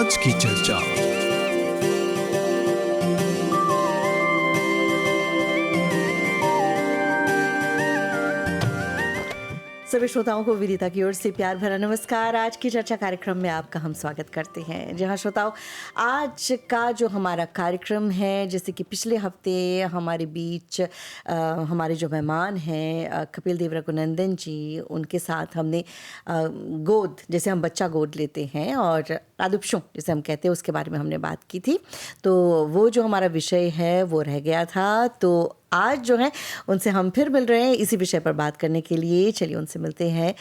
आज की चर्चा। सभी श्रोताओं को विदिता की ओर से प्यार भरा नमस्कार। आज की चर्चा कार्यक्रम में आपका हम स्वागत करते हैं। जहां श्रोताओं, आज का जो हमारा कार्यक्रम है, जैसे कि पिछले हफ्ते हमारे बीच हमारे जो मेहमान हैं कपिल देव रघुनंदन जी, उनके साथ हमने गोद, जैसे हम बच्चा गोद लेते हैं और अदुप्शन जैसे हम कहते हैं, उसके बारे में हमने बात की थी। तो वो जो हमारा विषय है वो रह गया था। तो आज जो है उनसे हम फिर मिल रहे हैं इसी विषय पर बात करने के लिए। चलिए उनसे मिलते हैं।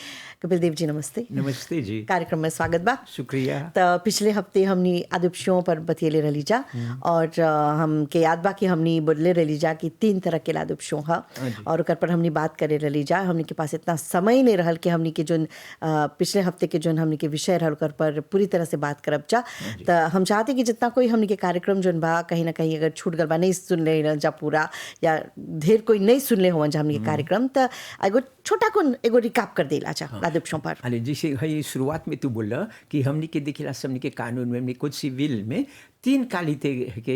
कपिल देव जी नमस्ते। नमस्ते जी। कार्यक्रम में स्वागत बा। शुक्रिया। तो पिछले हफ्ते हमने आदुप्शों पर बतियले रही जा और हम के याद बा कि हमने बोले रही जा कि 3 तरह के आदुप्शों हा और ओकर पर हमने बात करे रही जा। हमने के पास इतना समय नहीं रहल कि हमने के जो पिछले हफ्ते के जो हमने के विषय रहल ओकर पर पूरी तरह से बात करब जा। तो हम चाहते कि जितना कोई हमने के कार्यक्रम जो बा कहीं ना कहीं अगर छूट गल बा, नहीं सुन ले जा पूरा, या ढेर कोई नहीं सुनले हो हमने के कार्यक्रम, तो एगो छोटा कुन एगो रिकाप कर देला जा आदुप्शों पर। अरे जैसे है शुरुआत में तू बोला कि हमने के देखिला सबने के कानून में कुछ सिविल में 3 क्वालिटी के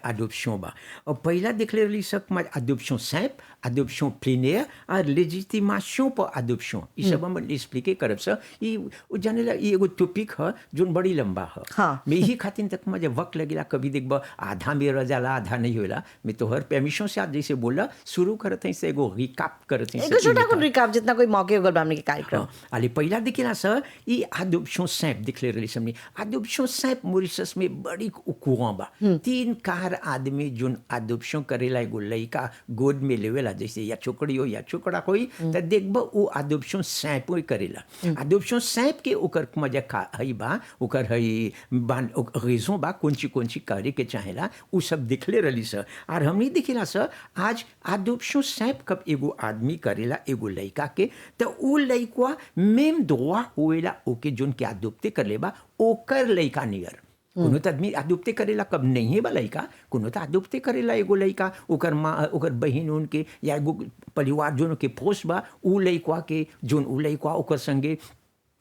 adoption बा। और पहला देख ले रही सब adoption simple, adoption plénière और légitimation पर adoption। ये सब हम एक्सप्लेन करब सर। ये जाने ला ये एगो टॉपिक है जो बड़ी लंबा है। हाँ। मैं यही खातिर तक मुझे वक्त लगेला, कभी देखबा आधा में रह जाला, आधा नहीं होला। मैं तो हर परमिशन से आज जैसे बोला शुरू करते हैं से एगो रिकाप करते हैं। एगो छोटा कुन रिकाप जितना कोई मौके होगल बा हमने के कार्यक्रम। अरे पहला देखिला सर ये adoption simple देख ले रही सबने। adoption simple मॉरिशस में बड़ी courant बा। 3 कार आदमी जोन adoption करेला एगो लड़का गोद में लेवेला, जैसे या छोकरी हो या छोकरा होई, त देखबा वो adoption simple करेला। adoption simple के ओकर मजा का हई बा, ओकर हई बान रीजन बा कौन-सी करे के चाहेला, उ सब दिखले रही सर। और हमनी दिखेला सर आज adoption simple कब एगो आदमी करेला एगो लड़का के, त उ लड़का मेम droit होएला ओके जोन के adopte कर लेबा ओकर लड़का नियर। कोनो तो आदमी अदुप्ते करेला कब नहीं है लड़का, कोनो तो अदुप्ते करेला एगो लड़का ओकर माँ ओकर बहन उनके या एगो परिवार जोन के पोष बा उ लड़का के जोन उ लड़का ओकर संगे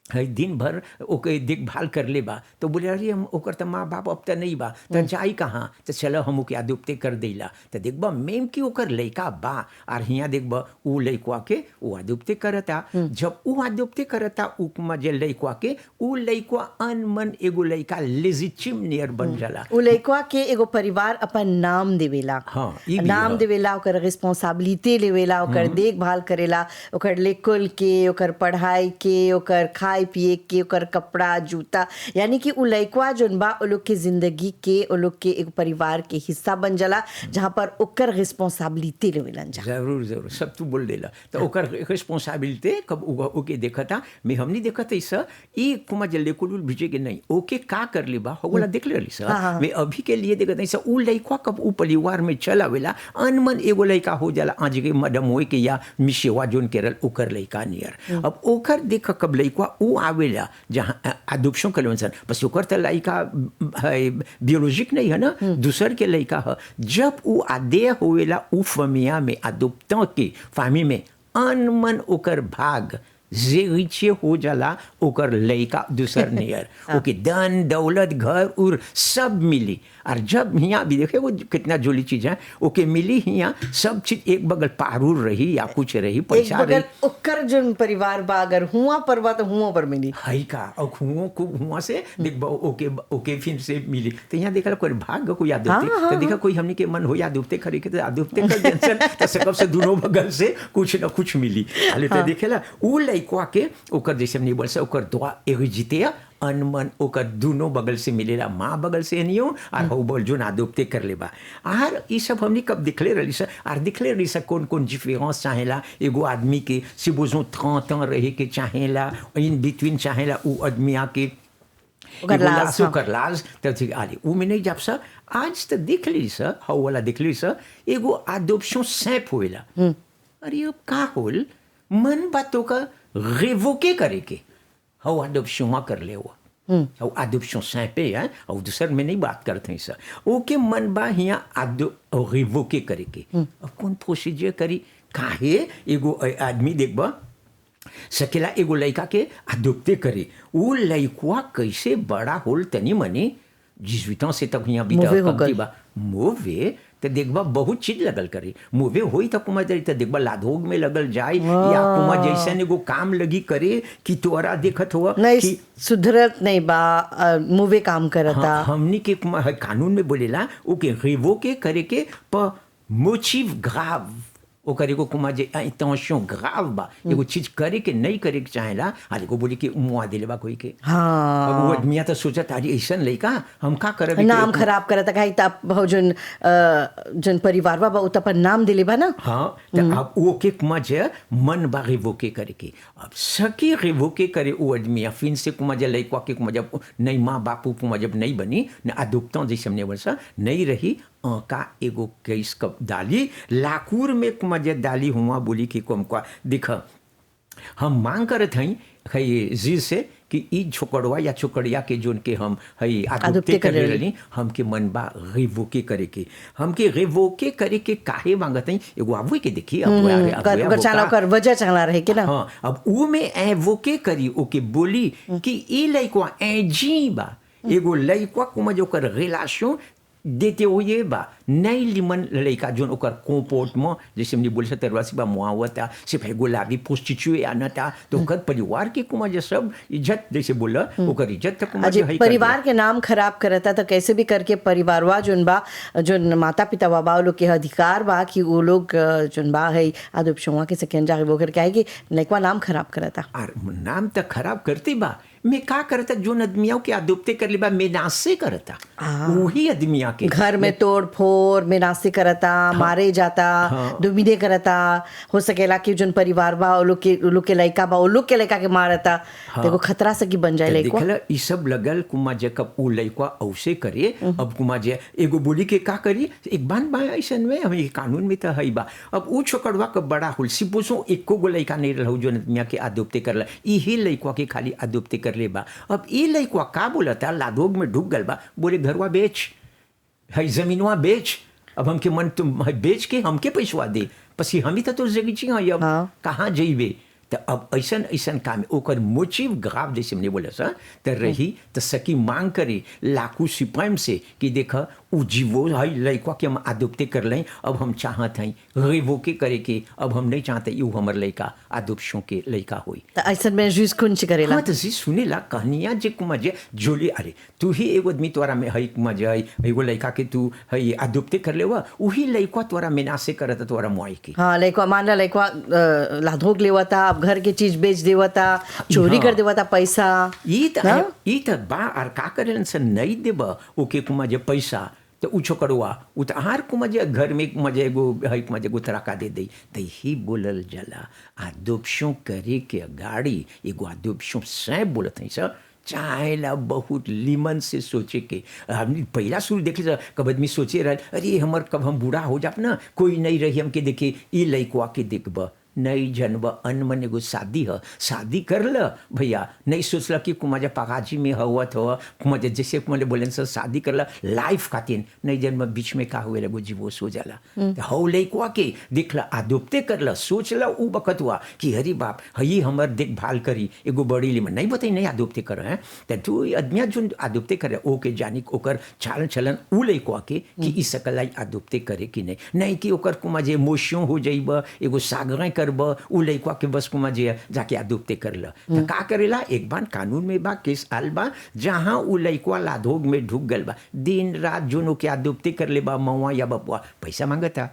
है दिन भर ओके देखभाल कर ले बा। तो बोले अरे हम ओकर त माँ बाप अब त नहीं बा, त जाई कहाँ, तो चलो हम ओके अदुप्ते कर देला। तो देखबा मेम की ओकर लड़का बा और हियाँ देखबा उ लड़का के वो अदुप्ते करता। जब वो अदुप्ते करता उ मजे लड़का के उ लड़का अनमन एगो लड़का लेजिटिम नियर बन जाला। उ लड़का के एगो परिवार अपन नाम देवेला। हाँ, ये भी नाम है। देवेला, ओकर रिस्पांसिबिलिटी लेवेला, ओकर देखभाल करेला, ओकर लेकुल के, ओकर पढ़ाई के, ओकर खाए पिए के, ओकर कपड़ा जूता, यानी कि उ लड़का जोन बा ओ लोग के जिंदगी के, ओ लोग के एक परिवार के हिस्सा बन जाला, जहाँ पर ओकर रिस्पांसिबिलिटी लेवेलन जा। जरूर जरूर सब तू बोल देला। तो ओकर रिस्पांसिबिलिटी कब ओके देखता मैं हमनी देखता ऐसा ये कुमा जल्दी कुल भेजे के नहीं ओके का कर ले बा हो बोला देख ले रही सर। मैं अभी के लिए देखता ऐसा उ लड़का कब उ परिवार में चला वेला अनमन एगो लड़का हो जाला आज के मैडम होए के या मिशेवा जोन केरल ओकर लड़का नियर। अब ओकर देख कब लड़का उ आवेला जहाँ adoption करलन सन, बस ओकर त लड़का बियोलॉजिक नहीं है ना, दूसर के लड़का है। जब उ आदे होवेला उ फमिया में adoptant के फामी में अनमन ओकर भाग जेरिचे हो जाला ओकर लड़का दूसर नियर। ओके धन दौलत घर उर सब मिली। और जब हियाँ भी देखे वो कितना जोली चीज है ओके मिली, हियाँ सब चीज एक बगल पारूर रही या कुछ रही, पैसा एक बगल रही ओकर जोन परिवार बा, अगर हुआ पर बा तो हुआ पर मिली। हई का और हुआ से देख ओके ओके फिर से मिली। तो यहाँ देखा कोई भाग कोई याद होते तो देखा कोई हमने के मन हो याद उठते खरी के तो याद उठते कर टेंशन तो सकब से दोनों बगल से कुछ न कुछ मिली। अरे तो देखेला उ लड़का के ओकर जैसे हमने बोल से ओकर दुआ एरिजिते अनमन ओकर दोनों बगल से मिलेला, माँ बगल से नहीं हो और हो बोल जो नादुप्ते कर लेबा। और ये सब हमने कब दिखले रही सर और दिखले रही सर कौन कौन डिफरेंस चाहेला एगो आदमी के सिबोजों 30 ans रहे के चाहेला, इन बिटवीन चाहेला उ आदमी आके ओकर लाज तब ठीक आली उ में नहीं जाब सर। आज तो देख ली सर हाउ वाला देख ली सर एगो adoption simple होएला। अरे अब का होल मन बातों का रेवोके करे के हाउ adoption कर ले हुआ और adoption simple है और दूसर में नहीं बात करते हैं सर। ओके मन बा हियाँ रिवोके करे के अब कौन प्रोसीजर करी काहे एगो आदमी देखबा सकेला एगो लड़का के अदोप्ते करे वो लड़का कैसे बड़ा होल तनी मनी 18 ans से तक यहाँ भी मोवे हो कमती गल। बा मोवे तो देखबा बहुत चीज लगल करे मोवे होई तो कुमा जरी तो देखबा लाधोग में लगल जाए या कुमा जैसे एगो काम लगी करे कि तोरा देखत हुआ नहीं कि सुधरत नहीं बा मुवे काम करता। हाँ, हमनी के कुमा है कानून में बोलेला ओके रिवो के करे के प मोटिव ग्राव ओकर एगो कुमा जे इंटेंशन ग्राव बा एगो चीज करे के नहीं करे के चाहेला अरे को बोली कि मुआ दिले बा कोई के हाँ अब वो आदमिया तो सोचत अरे ऐसन लइका हम का करब नाम खराब करता काहे तब हो जन परिवार बा उ त अपन नाम दिले बा ना। हाँ तो अब वो के कुमा जे मन बा रिवोके करे के अब सकी रिवोके करे वो आदमिया फिर से कुमा जे लइका के कुमा जब नहीं माँ बापू कुमा जब नहीं बनी न अदुप्तों जैसे हमने वर्षा नहीं रही का एगो केस कब डाली लाकूर में कुमा जे डाली हुआ बोली कि कम का दिख हम मांग करत हई है जी से कि ई छोकड़वा या छोकड़िया के जोन के हम हई आदुप्ते करे रही हमके मन बा रिवोके करे के हमके रिवोके करे के काहे मांगत हई एगो आवे के देखी अब चाला कर वजह चाला रहे के ना। हाँ अब ऊ में एवोके करी ओके बोली कि ई लइकवा जी बा एगो लइकवा कुमा जो कर रिलेशन देते हुए बा नहीं लिमन लड़का जोन ओकर कंपोर्टमेंट जैसे हमने बोले तरवासी बा मुआवता सिर्फ एगो लागी प्रोस्टिट्यूट आना था तो ओकर परिवार के कुमा जे सब इज्जत जैसे बोला ओकर इज्जत तक कुमा जे हई परिवार के नाम खराब करता तो कैसे भी करके परिवारवा जोन बा जोन माता पिता बा वो लोग के अधिकार बा कि वो लोग जोन बा है अदुप्शुआ के सेकेंड जाके वो करके आएगी लइकवा नाम खराब करता और नाम तो खराब करती बा मैं का करता जोन आदमियों के अदुप्ते कर ली बा मैं नासे करता वही आदमिया के घर में तोड़ फोड़ मिनासी करता मारे जाता दुमिदे करता हो सकेला कि जोन परिवार बा वो लोग के लइका बा वो लोग के लइका के मारता देखो खतरा से की बन जाए लइका देखला ई सब लगल कुमा जे कब उ लइका औसे करे अब कुमा जे एगो बोली के का करी एक बान बा ऐसन में हम कानून में तो हई बा अब उ छोकड़वा के बड़ा होल सिपोसो एको गो लइका नहीं रहू जो आदमिया के अदुप्ते करला ई लइका के खाली अदुप्ते कर ले बा अब ई लइका का बोलता लादोग में ढुक गल बा बोले घरवा बेच है जमीनवा बेच अब हमके मन तुम बेच के हमके पैसवा दे पसी हम ही तो जगी छी अब कहाँ जइबे तो अब ऐसन ऐसन काम ओकर मोटिव ग्राव जैसे हमने बोला सा तो रही तो सकी मांग करे लाकू सिपाही से कि देखा उ जीवो हई लइका के हम अदुप्ते कर लें अब हम चाहत हई रिवोके करे के अब हम नहीं चाहते यू हमर लइका अदुप्शों के लइका होई तो ऐसन में जुस कुंच करेला। हाँ तो जी सुनेला कहनिया जे कुमा जे जोली अरे तू ही एगो आदमी तोरा में हई कुमा जे हई एगो लइका के तू हई अदुप्ते कर लेवा वही लइका तोरा मेनासे करत तोरा मुआई के हाँ लइका मान ला लइका लाधोग लेवता अब घर के चीज बेच देवता चोरी कर देवता पैसा ई त बा और का करेलन से नहीं देब ओके कुमा जे पैसा तो उ छोकड़वा उ तो आर कुमा जे घर में मजे एगो हई कुमा जे गुतराका दे दई तो ही बोलल जला अदुप्शों करे के गाड़ी एगो अदुप्शों से बोलत हई सर चाहेला बहुत लीमन से सोचे के हम पहला शुरू देखे कब आदमी सोचे रहे अरे हमर कब हम बूढ़ा हो जाब ना कोई नहीं रही हमके देखे ई लइकवा के देखब नहीं जनब अनमन एगो शादी है शादी कर ल भैया नहीं सोचल कि कुमाजा पगाजी में हवत हो कुमाजा जैसे कुमारे बोले सर शादी कर ल लाइफ खातिर नहीं जन्म बीच में का हुए लगो जीवोश हो जाला हौ लइकवा के देख ल अदुप्ते कर ल सोच ल उ बकत हुआ कि हरी बाप हई हमर देखभाल करी एगो बड़ी लिमन नहीं बताई नहीं अदुप्ते कर है तो तू आदमिया जो अदुप्ते करे ओके जानी ओकर चाल चलन उ लइकवा के कि ई सकलाई अदुप्ते करे कि नहीं कि ओकर कुमाजे मोशियों हो जाइब एगो सागरें कर उ लइकवा के बस कुमा जे जाके अदुप्ते कर ल तो का करेला एक बार कानून में बा केस आल बा जहाँ उ लइकवा लाधोग में ढुक गल बा दिन रात जोनो के अदुप्ते कर ले बा मवा या बपुआ पैसा मांगता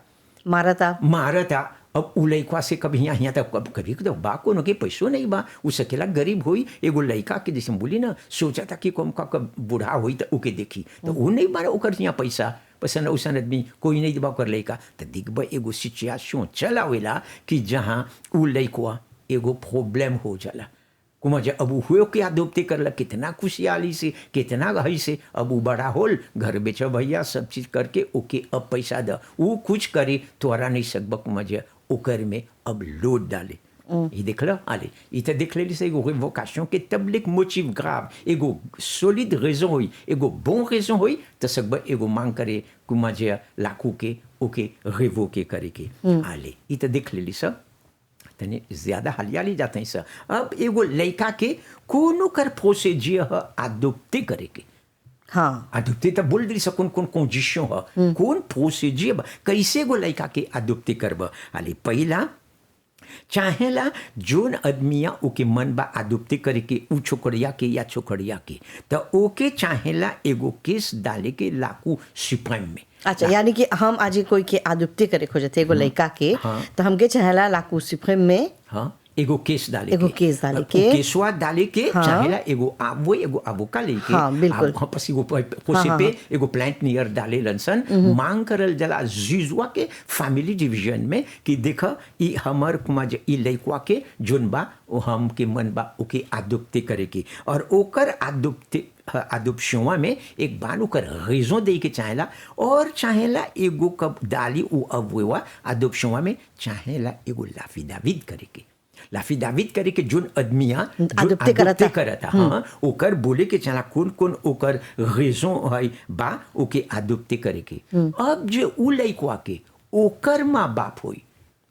मारता अब उ लइकवा से कभी यहाँ तक कभी तो बा कोनो के पैसों नहीं बा उ सकेला गरीब होई एगो लइका के जैसे बोली ना सोचा था कि कम का बूढ़ा होई तो ओके देखी तो उ नहीं बारा ओकर यहाँ पैसा पसंद उसन आदमी कोई नहीं दबा कर लइका तो दिखब एगो सिचुएशन चलावेला कि जहाँ उ लइकवा एगो प्रॉब्लम हो जाला कुमा जे अब हुए के अदुप्ते करला कितना खुशहाली से कितना हई से अब उ बड़ा होल घर बेच भैया सब चीज करके ओके अब पैसा द उ कुछ करे तोरा नहीं सकब कुमा जे ओकर में अब लोड डाले ये देख लो allez il te déclare c'est une révocation qui t'oblige motif grave ego solide raison oui ego bon raison oui te सकब ego मांग करे कुमा जे लाकू के ओके révoquer करे के allez il te déclare ça तनी ज्यादा हलियाली जाते हैं सर। अब एगो लड़का के कोनो कर फोसे जिय आदुप्ते करे के हाँ adopté ta बोल दी सकून कौन condition है कौन प्रोसीजर कैसे गो लड़का के adopté करब अली पहला चाहेला जोन आदमिया ओके मन बा adopté करे के उ छोकरिया के या छोकरिया के तो ओके चाहेला एगो केस डाले के लाकू सुप्रीम में। अच्छा यानी कि हम आज कोई के आदुप्ते करे खोजते एगो लड़का के तो हमके चाहेला लाकू सुप्रीम में हाँ एगो केस डाले एगो केस डाले के केसवा डाले के चाहेला एगो वो एगो अबोका लेके हाँ, बिल्कुल। पसी एगो पोसे पे एगो प्लांट नियर डाले लनसन मांग करल जला जुजुआ के फैमिली डिवीजन में कि देख ई हमर कुमा जे ई लइकवा के जोन बा ओ हम के मन बा ओके आदुप्ते करे के और ओकर आदुप्ते adoption में एक बार ओकर रेजों दे के चाहेला और चाहेला एगो कब डाली उ अबुआ adoption में चाहेला एगो लाफिदाविद करे के लाफिदाविद करे के जोन आदमिया adopté करता। हाँ ओकर बोले के चला कौन कौन ओकर रेजों है बा ओके adopté करे के अब जे उ लइकवा के ओकर माँ बाप होई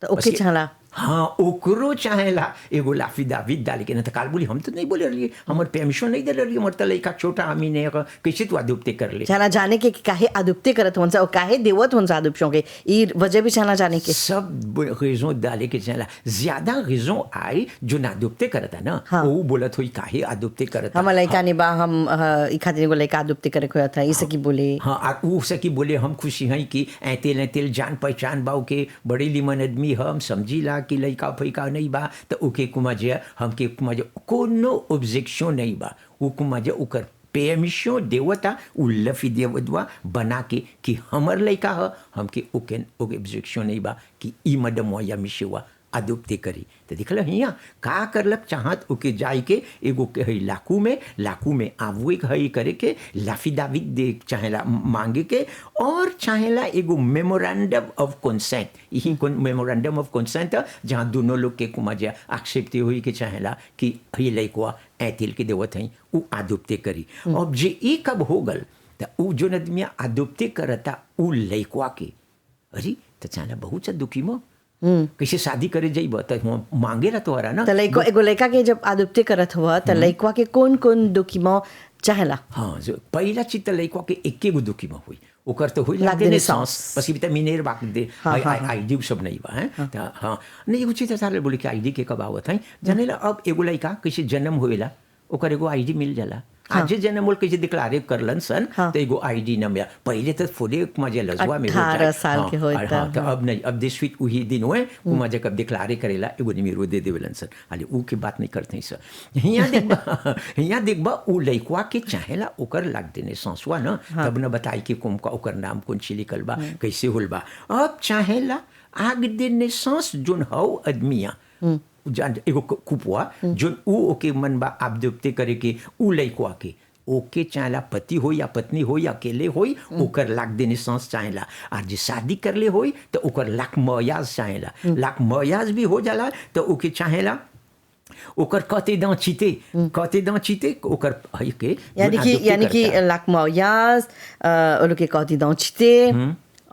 तो ओके चाहला हाँ ओकरो चाहेला एगो लाफिदाविद डाले के न तो काल बोली हम तो नहीं बोले रही हमर परमिशन नहीं दे रही हमर तो लइका छोटा हमी ने कैसे तू adopté कर ले चाहला जाने के कि काहे आदुप्ते करत होन सा और काहे देवत होन सा आदुप्शों के ई वजह भी चाहला जाने के सब रेजों डाले के चाहेला ज्यादा रेजों आई जो adopté करता ना वो बोलत होई काहे adopté करता हम लइका ने बा हम ई खातिर एगो लइका आदुप्ते करे खोया था इसे की बोले हाँ और ऊ सकी बोले हम खुशी हैं कि ऐतेल जान पहचान बाऊ के बड़ी लिमन आदमी हम समझीला कि लइका फैका नहीं बा तो ओके कुमाजे हमके कुमाजे कोनो ऑब्जेक्शन नहीं बा ऊ कुमाजे ओकर परमिशन देवता उ लफी देवदवा बना के कि हमर लइका ह हमके ओके ऑब्जेक्शन नहीं बा कि ई मदम या मिशवा adopté करी तो दिखल हिया का करलक चाहत ओके जाई के एगो के हई लाकू में आवुए हई करे के लाफिदाविद दे चाहेला मांगे के और चाहेला एगो मेमोरेंडम ऑफ कंसेंट यही कौन मेमोरेंडम ऑफ कंसेंट जहाँ दोनों लोग के कुमाजा एक्सेप्ट हुई के चाहेला कि हई लइकवा ऐतिल के देवत हई उ adopté करी अब जे ई कब हो गल तो उ जोन आदमी adopté करता उ लइकवा के अरे तो चाहेला बहुत सा दुखी मो कैसे शादी करे जाइब तो मांगेला तोहरा ना तो लइको एगो लइका के जब आदुप्ते करत हुआ तो लइकवा के कौन कौन डॉक्यूमेंट चाहेला हाँ जो पहला चीज तो लइकवा के एके गो दुखी में हुई ओकर तो हुई लाग देने सांस पसी बिता मिनेर बाक दे आईडी सब नहीं बा हैं हाँ नहीं एगो चीज सारे बोले कि आईडी के कब आवत है जानेला अब एगो लइका कैसे जन्म होएला ओकर एगो आईडी मिल जाला आज जन्म बोल कैसे डिक्लारे करलन सन तो एगो आईडी न मिला पहले तो फोले मजे लजवा में 18 साल के होई हाँ तो अब नहीं अब दिस वीक वही दिन हुए मजे कब डिक्लारे करेला एगो निमिरो दे देवेलन सन अरे ऊ के बात नहीं करते सर हियां देखबा ऊ लइकवा के चाहेला ओकर लाग देने सांसवा न तब न बताई कि कुम का ओकर नाम कौन ची लिखल बा कैसे होल बा अब चाहेला आग देने सांस जोन हौ आदमिया एगो कुपवा जोन ऊ ओके मन बा adopté करे के ऊ लइकवा के ओके चाहेला पति हो या पत्नी हो या अकेले हो ओकर लाख देने सांस चाहेला और जे शादी कर ले हो तो ओकर लाख मयाज चाहेला लाख मयाज भी हो जाला तो ओके चाहेला ओकर कते दां चीते ओकर हई के यानी कि लाख मयाज ओलो के कति दां चीते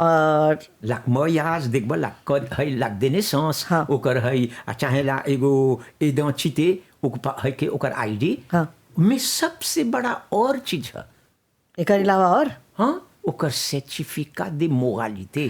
और लाख मयाज देखबा लाख हई लाख देने सांस ओकर हई चाहेला एगो एकदम चीते ओकर हई के ओकर आईडी में सबसे बड़ा और चीज है एकर अलावा और हाँ ओकर सर्टिफिकेट de moralité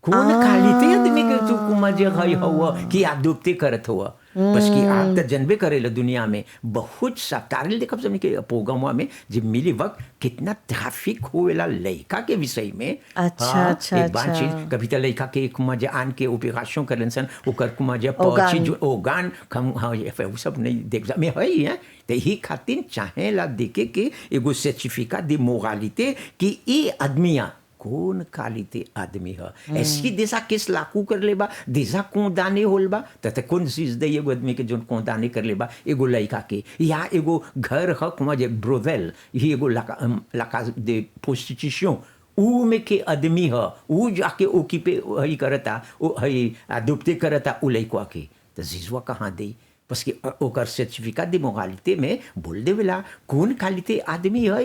कौन क्वालिटी आदमी के तू कुमा जे हई हुआ कि adopté करत हुआ बस कि आप तो जनबे करेला दुनिया में बहुत सा तारिल देखब समझ के प्रोग्राम में जब मिली वक्त कितना ट्रैफिक होएला लइका के विषय में अच्छा एक बार चीज कभी तो लइका के कुमा जे आन के ऑपरेशन करलन सन ओकर कुमा जे पहुंची जो ओगान हम हाँ ये सब नहीं देख में हई है तो ही खातिर चाहेला देखे के एगो सर्टिफिकेट de moralité कि ई आदमिया कौन क्वालिटी आदमी है ऐसी देशा किस लाकू कर लेबा देशा कोंदाने होल बा त कौन चीज दे एगो आदमी के जोन कोंदाने कर लेबा एगो लइका के या एगो घर ह कुमा जे ब्रोवेल ही एगो लाका दे प्रोस्टिट्यूशन ऊ में के आदमी है ऊ जाके ओकी पे हई करता ओ हई adopté करता ऊ लइकवा के तो जिजवा कहाँ दे बस कि ओकर सर्टिफिकेट de moralité में बोल देवेला कौन क्वालिटी आदमी है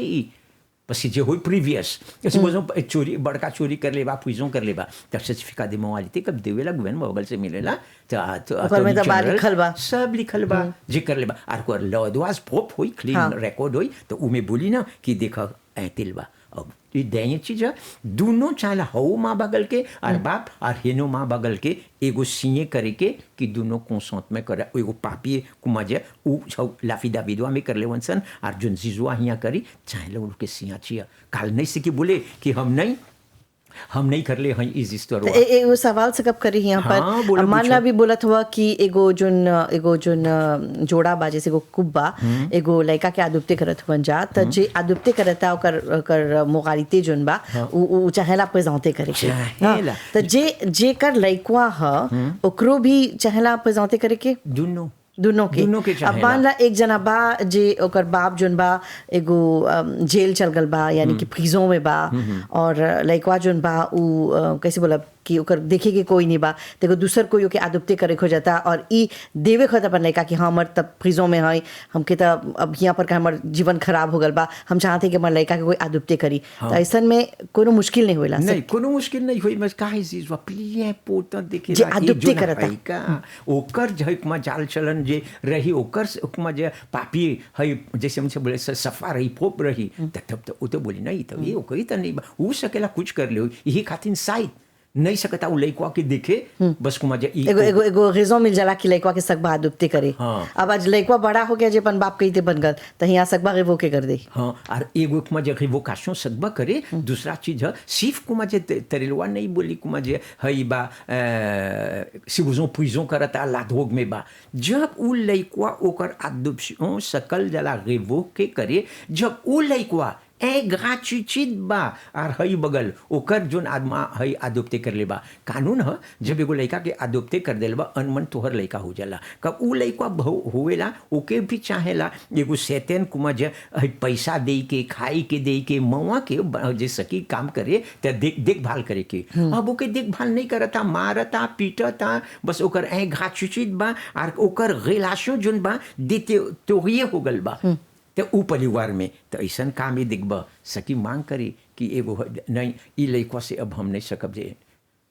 parce जे होई प्रीवियस जैसे बोझो चोरी बड़का चोरी कर लेबा प्रिजन कर लेबा तब सर्टिफिकेट दे मोरालिटी कब देवेला गवर्नमेंट बगल से मिलेला ओकर में तो बा लिखल बा। सब लिखल बा जे कर लेबा आर को लॉदवाज प्रोप होई क्लीन रिकॉर्ड होई तो उमे बोली ना कि देखा ऐतिल बा अब ये दैनिय चीज है दोनों चाहे हो माँ बगल के और बाप और हेनो माँ बगल के एगो सीए करे के कि दोनों कंसंट में करे एगो पापी कुमाजे उ लाफिदा विधवा में कर ले वंसन और जोन जिजुआ हिया करी चाहे लोग के सिया छिया काल नहीं से कि बोले कि हम नहीं कर ले हई इस स्टोर वो सवाल से कब करी यहाँ पर मान ला भी बोलत हुआ कि एगो जोन जोड़ा बा जैसे एगो कुब्बा एगो लड़का के आदुप्ते करत हुआ जा त जे आदुप्ते करता ओकर मोगारिते जोन बा उ चाहेला प्रेजेंटे करे के त जे कर लड़कवा ह ओकरो भी चाहेला प्रेजेंटे करे के दोनों के अब मान ला एक जना बा जे ओकर बाप जोन बा एगो जेल चल गल बा यानी कि प्रिजन में बा और लड़कवा जोन बा उ कैसे बोला कि ओकर देखे के कोई नहीं बा तो दूसर कोई ओके आदुप्ते करे हो जाता और ई देवे खत अपन लड़का कि हाँ हमर तब प्रिजन में है हमके तब अब यहाँ पर हमर जीवन खराब हो गल बा हम चाहते कि हमर लड़का के कोई आदुप्ते करी तो ऐसा में कोनो मुश्किल नहीं होला नहीं कोनो मुश्किल नहीं होई बस काहे चीज प्लिए पोता देखे जे आदुप्ते करता का ओकर जहकमा जाल चलन जे रही ओकर ओकमा जे पापी है जैसे हमसे बोले सफा रही पोप रही तब तो वो तो बोली नहीं तो ये ओकरी तो नहीं उ सकेला कुछ कर ले यही खातिर साइड नहीं सकता उ लइकवा के देखे बस कुमा जे एगो रेजो मिल जाला कि लइकवा के सकबा आदुप्ते करे अब आज लइकवा बड़ा हो गया जे अपन बाप कहिते बन गल त हिया सकबा रेवो के कर दे हां और एगो कुमा जे रिवोकेशन सकबा करे दूसरा चीज है सिर्फ कुमा जे तरेलवा नहीं बोली कुमा जे हई बा सिबुजो प्रिजन करता ला drogue में बा जब उ लइकवा ओकर आदुप्शन सकल जला रेवो के करे जब उ लइकवा ए ग्रेचुइट बा और हई बगल ओकर जोन आदमा हई आदुप्ते कर ले बा कानून ह जब एगो लड़का के आदुप्ते कर देल बा अनमन तोहर लड़का हो जाला कब उ लड़का होवेला ओके भी चाहेला एगो सैतन कुमा जे हई पैसा दे के खाई के दे के मवा के जे सकी काम करे त देखभाल करे के अब ओके देखभाल नहीं करता मारता पीटता बस ओकर ए ग्रेचुइट बा और ओकर रिलेशन जोन बा देते तोरिए हो गल बा तो उ परिवार में तो ऐसा काम ही दिखब सकी मांग करे कि एगो नहीं ई लइकवा से अब हम नहीं सकब जे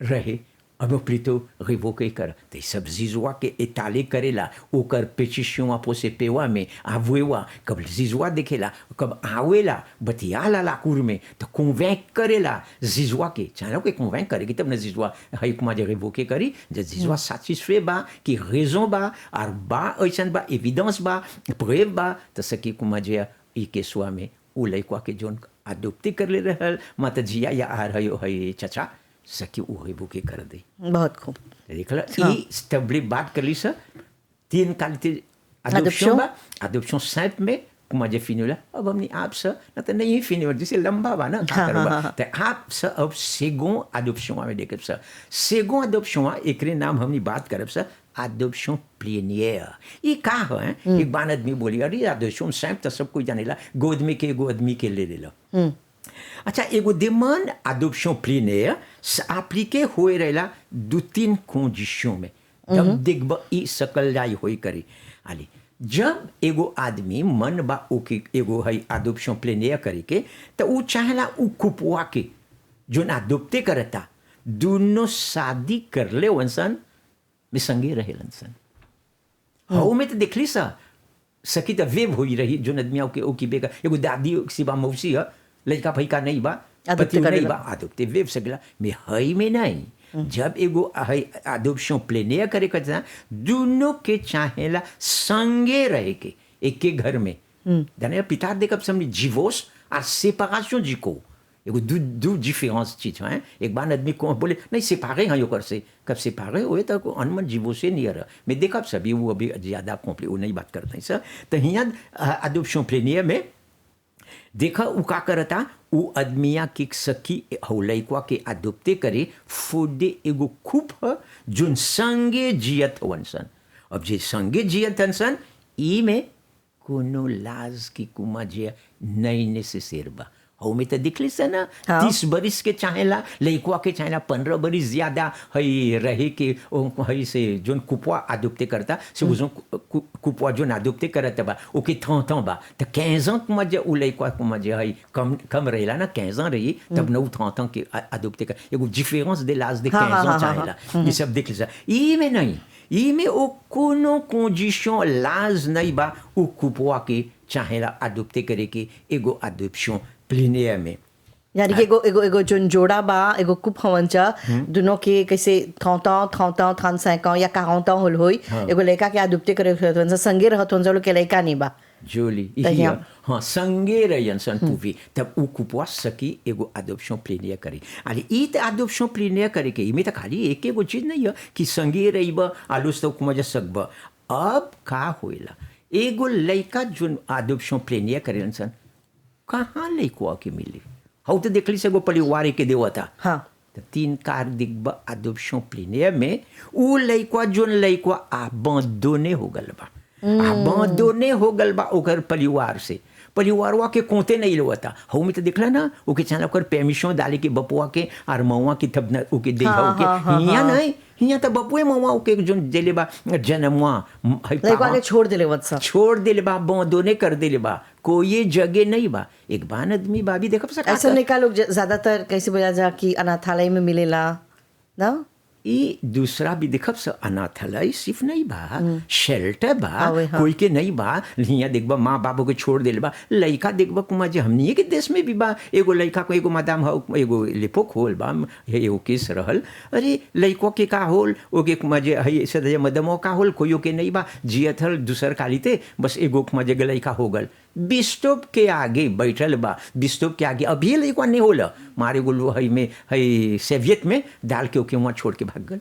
रहे अब प्लीतो रिवो के कर तो सब जिजुआ के एताले करेला ओकर पेचिशुआ पोसे पेवा में आवेवा कब जिजुआ देखेला कब आवेला बतियाला लाकुर में तो कन्वेंक करेला जिजुआ के चाहे के कन्वेंक करेगी तब न जिजुआ हई कुमा जे रिवो के करी जे जिजुआ सैटिस्फाई बा कि रेजन बा और बा ऐसन बा एविडेंस बा प्रूव बा तो सकी कुमा जे ई केसवा में उ लइकवा के जोन आदुप्ती कर ले रहल माता जिया या आ रही हई चचा सकी उ होई बुके कर दे बहुत खूब देखला ई स्टेबली बात कर ली सर तीन क्वालिटी adoption simple में कुमा जे फिनोला अब हमने आप सर न तो नहीं फिनोला जैसे लंबा बा ना करबा तो आप सर अब सेगो adoption में देखब सर सेगो adoption एकरे नाम हमने बात करब सर adoption plénière ये का है एक बार आदमी बोली अरे adoption simple तो सब कोई जानेला गोद में के एगो आदमी के ले लेला अच्छा एगो demande adoption plénière appliqué होए रहेला दो तीन कंडीशन में तब देखब ई सकल जाई होई करी आली जब एगो आदमी मन बा ओके एगो हई adoption plénière करे के तो उ चाहेला उ कुपवा के जोन adopté करता दोनों शादी कर ले वंसन में संगे रहेलन सन हाउ में तो देखली सा सकी तो वेव होई रही जोन आदमी ओके बेगा एगो दादी सिबा मौसी है लड़का भैका नहीं बा पति नहीं बा आदुप्ते वेव सकला में हई में नहीं जब एगो adoption plénière करे करता दोनों के चाहेला संगे रहे के एक के घर में जाने पिता देखब समझ डिवोर्स और séparation जी को एगो दो डिफरेंस चीज है एक बार आदमी को बोले नहीं सेपारे हैं योकर से कब सेपारे हुए तो अनमन जीवो से नहीं रहा मैं देखा सभी वो अभी ज़्यादा कॉम्प्ली वो नहीं बात करते हैं सर तो यहाँ adoption plénière में देखा उ का करता उ आदमिया की सखी लइकवा के आदुप्ते करे फोदे एगो खूब है जोन संगे जियत हवन अब जे संगे जियत हवन ई में कोनो लाज की कुमा जे नहीं नेसेसर बा हो में तो दिखली से ना हाँ। 30 बरिस के चाहेला लइकवा के चाहेला 15 बरिस ज्यादा हई रहे के हई से जोन कुपवा आदुप्ते करता से उजो कुपवा जोन आदुप्ते करत बा ओके थौ बा तो 15 ans कुमा जे उ लइकवा कुमा जे हई कम रहेला ना 15 ans रही तब न उ थौ के आदुप्ते कर एगो डिफरेंस दे लाज दे 15 ans चाहेला ये सब देख लीजिए ई में नहीं ई में ओ कोनो कंडीशन लाज नहीं बा उ कुपवा के चाहेला आदुप्ते करे के एगो adoption plénière में यानी कि एगो जोन जोड़ा बा एगो कुप हवन चा दोनों के कैसे 30 ans 35 ans या 40 ans होल होई एगो लड़का के आदुप्ते करे होत संगे रहत होन जो के लड़का नहीं बा जोली हाँ संगे रहन सन पूवी तब उ कुपवा सकी एगो adoption plénière करे अरे ई त adoption plénière करे के इमे त खाली एक एगो चीज नहीं है कि संगे रहिब आलूस तो कुमा जे सकब अब का होइला एगो लड़का जोन adoption plénière करेलन सन कहाँ लइकवा के मिली हौ तो देखली से एगो परिवार के देवता हाँ तो 3 कार दिखब adoption plénière में उ लइकवा जोन लइकवा abandonné हो गल बा abandonné हो गल बा ओकर परिवार से परिवारवा के कोते नहीं लोता हौ में तो देखला ना ओके चाला ओकर परमिशन डाले के बपुआ के और मौवा के तब न ओके दे हो के हिया नहीं हिया तो बपुए मौवा ओके जोन देले बा जन्मवा लड़का के छोड़ देले वत सा छोड़ देले बा दोने कर देले बा कोई जगह नहीं बा एक बान आदमी बाबी देखब सका ऐसा नहीं का लोग ज्यादातर कैसे बोला जा कि अनाथालय में मिलेला ना ई दूसरा भी देखब से अनाथालय सिर्फ नहीं बा शेल्टर बा आवे, हाँ। कोई के नहीं बा हियाँ देखबा माँ बाबू के छोड़ देले बा लइका देखबा कुमा जे हमनी के देश में भी बा एगो लइका को एगो मादाम हो एगो लेपोक होल बा एगो केस रहल अरे लइको के का होल ओके कुमा जे हई सदे मदमो का होल कोई के नहीं बा जियत हल दूसर कालीते बस एगो कुमा जे लइका हो गल बिस्टोप के आगे बैठल बा बिस्टोप के आगे अभी लइका नहीं होला मारे गोल हई में हई सेवियत में डाल के ओके वहाँ छोड़ के भाग गल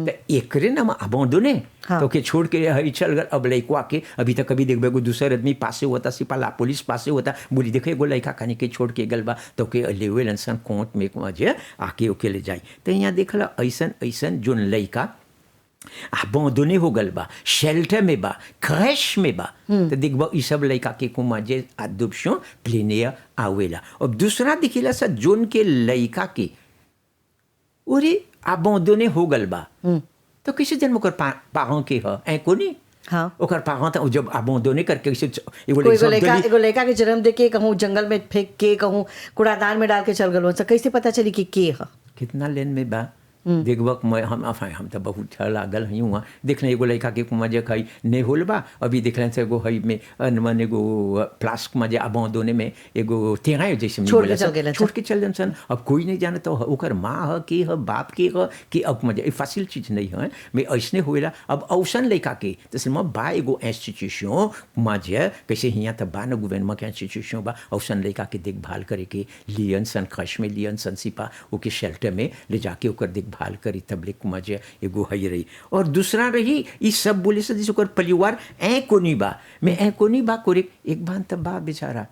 तो एकरे नाम abandonné हाँ। तो के छोड़ के हई चल गल अब लइकवा के अभी तक कभी देखबे एगो दूसर आदमी पासे होता सिपाला पुलिस पासे होता बोली देखे एगो लइका कहीं के छोड़ के गल बा तो के लेवे इंसान कोर्ट में जे आके ओके ले जाई तो यहाँ देखला ऐसन जोन लइका abandonné हो गल बा शेल्टर में बा क्रैश में बा तो देखबा ई सब लइका के कुमा जे adoption plénière आवेला अब दूसरा दिखिला सा जोन के लइका के ओरे abandonné हो गल बा तो कैसे जन्म ओकर पारों के ह ऐ कोनी हाँ ओकर पारों तो जब abandonné करके कैसे एगो लड़का के जन्म दे के कहूँ जंगल में फेंक के कहूँ कूड़ादान में डाल के चल गल कैसे पता चली कि के ह कितना लेन में बा देखबक मैं हम तो बहुत लागल हई हुआ देखले एगो लड़का के कुमा जे खई ने होल बा अभी देखले से एगो हई में अनमन एगो प्लास्क में जे abandonné में एगो तेरा जैसे छोड़ के चल गेलन छोड़ के चल सन अब कोई नहीं जानता ओकर माँ ह के ह बाप के ह कि अब मजे फसिल चीज नहीं है मैं ऐसने होएला अब औसन लड़का के तो मैं बा एगो इंस्टीट्यूशन मजे कैसे हियाँ तो बा न गवर्नमेंट के इंस्टीट्यूशन बा औसन लड़का के देखभाल करे के लियन सन क्रश में लियन सन सिपा ओके शेल्टर में ले जाके ओकर देखभाल करी तबले मजे एगो हई रही और दूसरा रही ई सब बोले से जैसे ओकर परिवार ऐ कोनी बा मैं ऐ कोनी बा कोरे एक बार तब बा बेचारा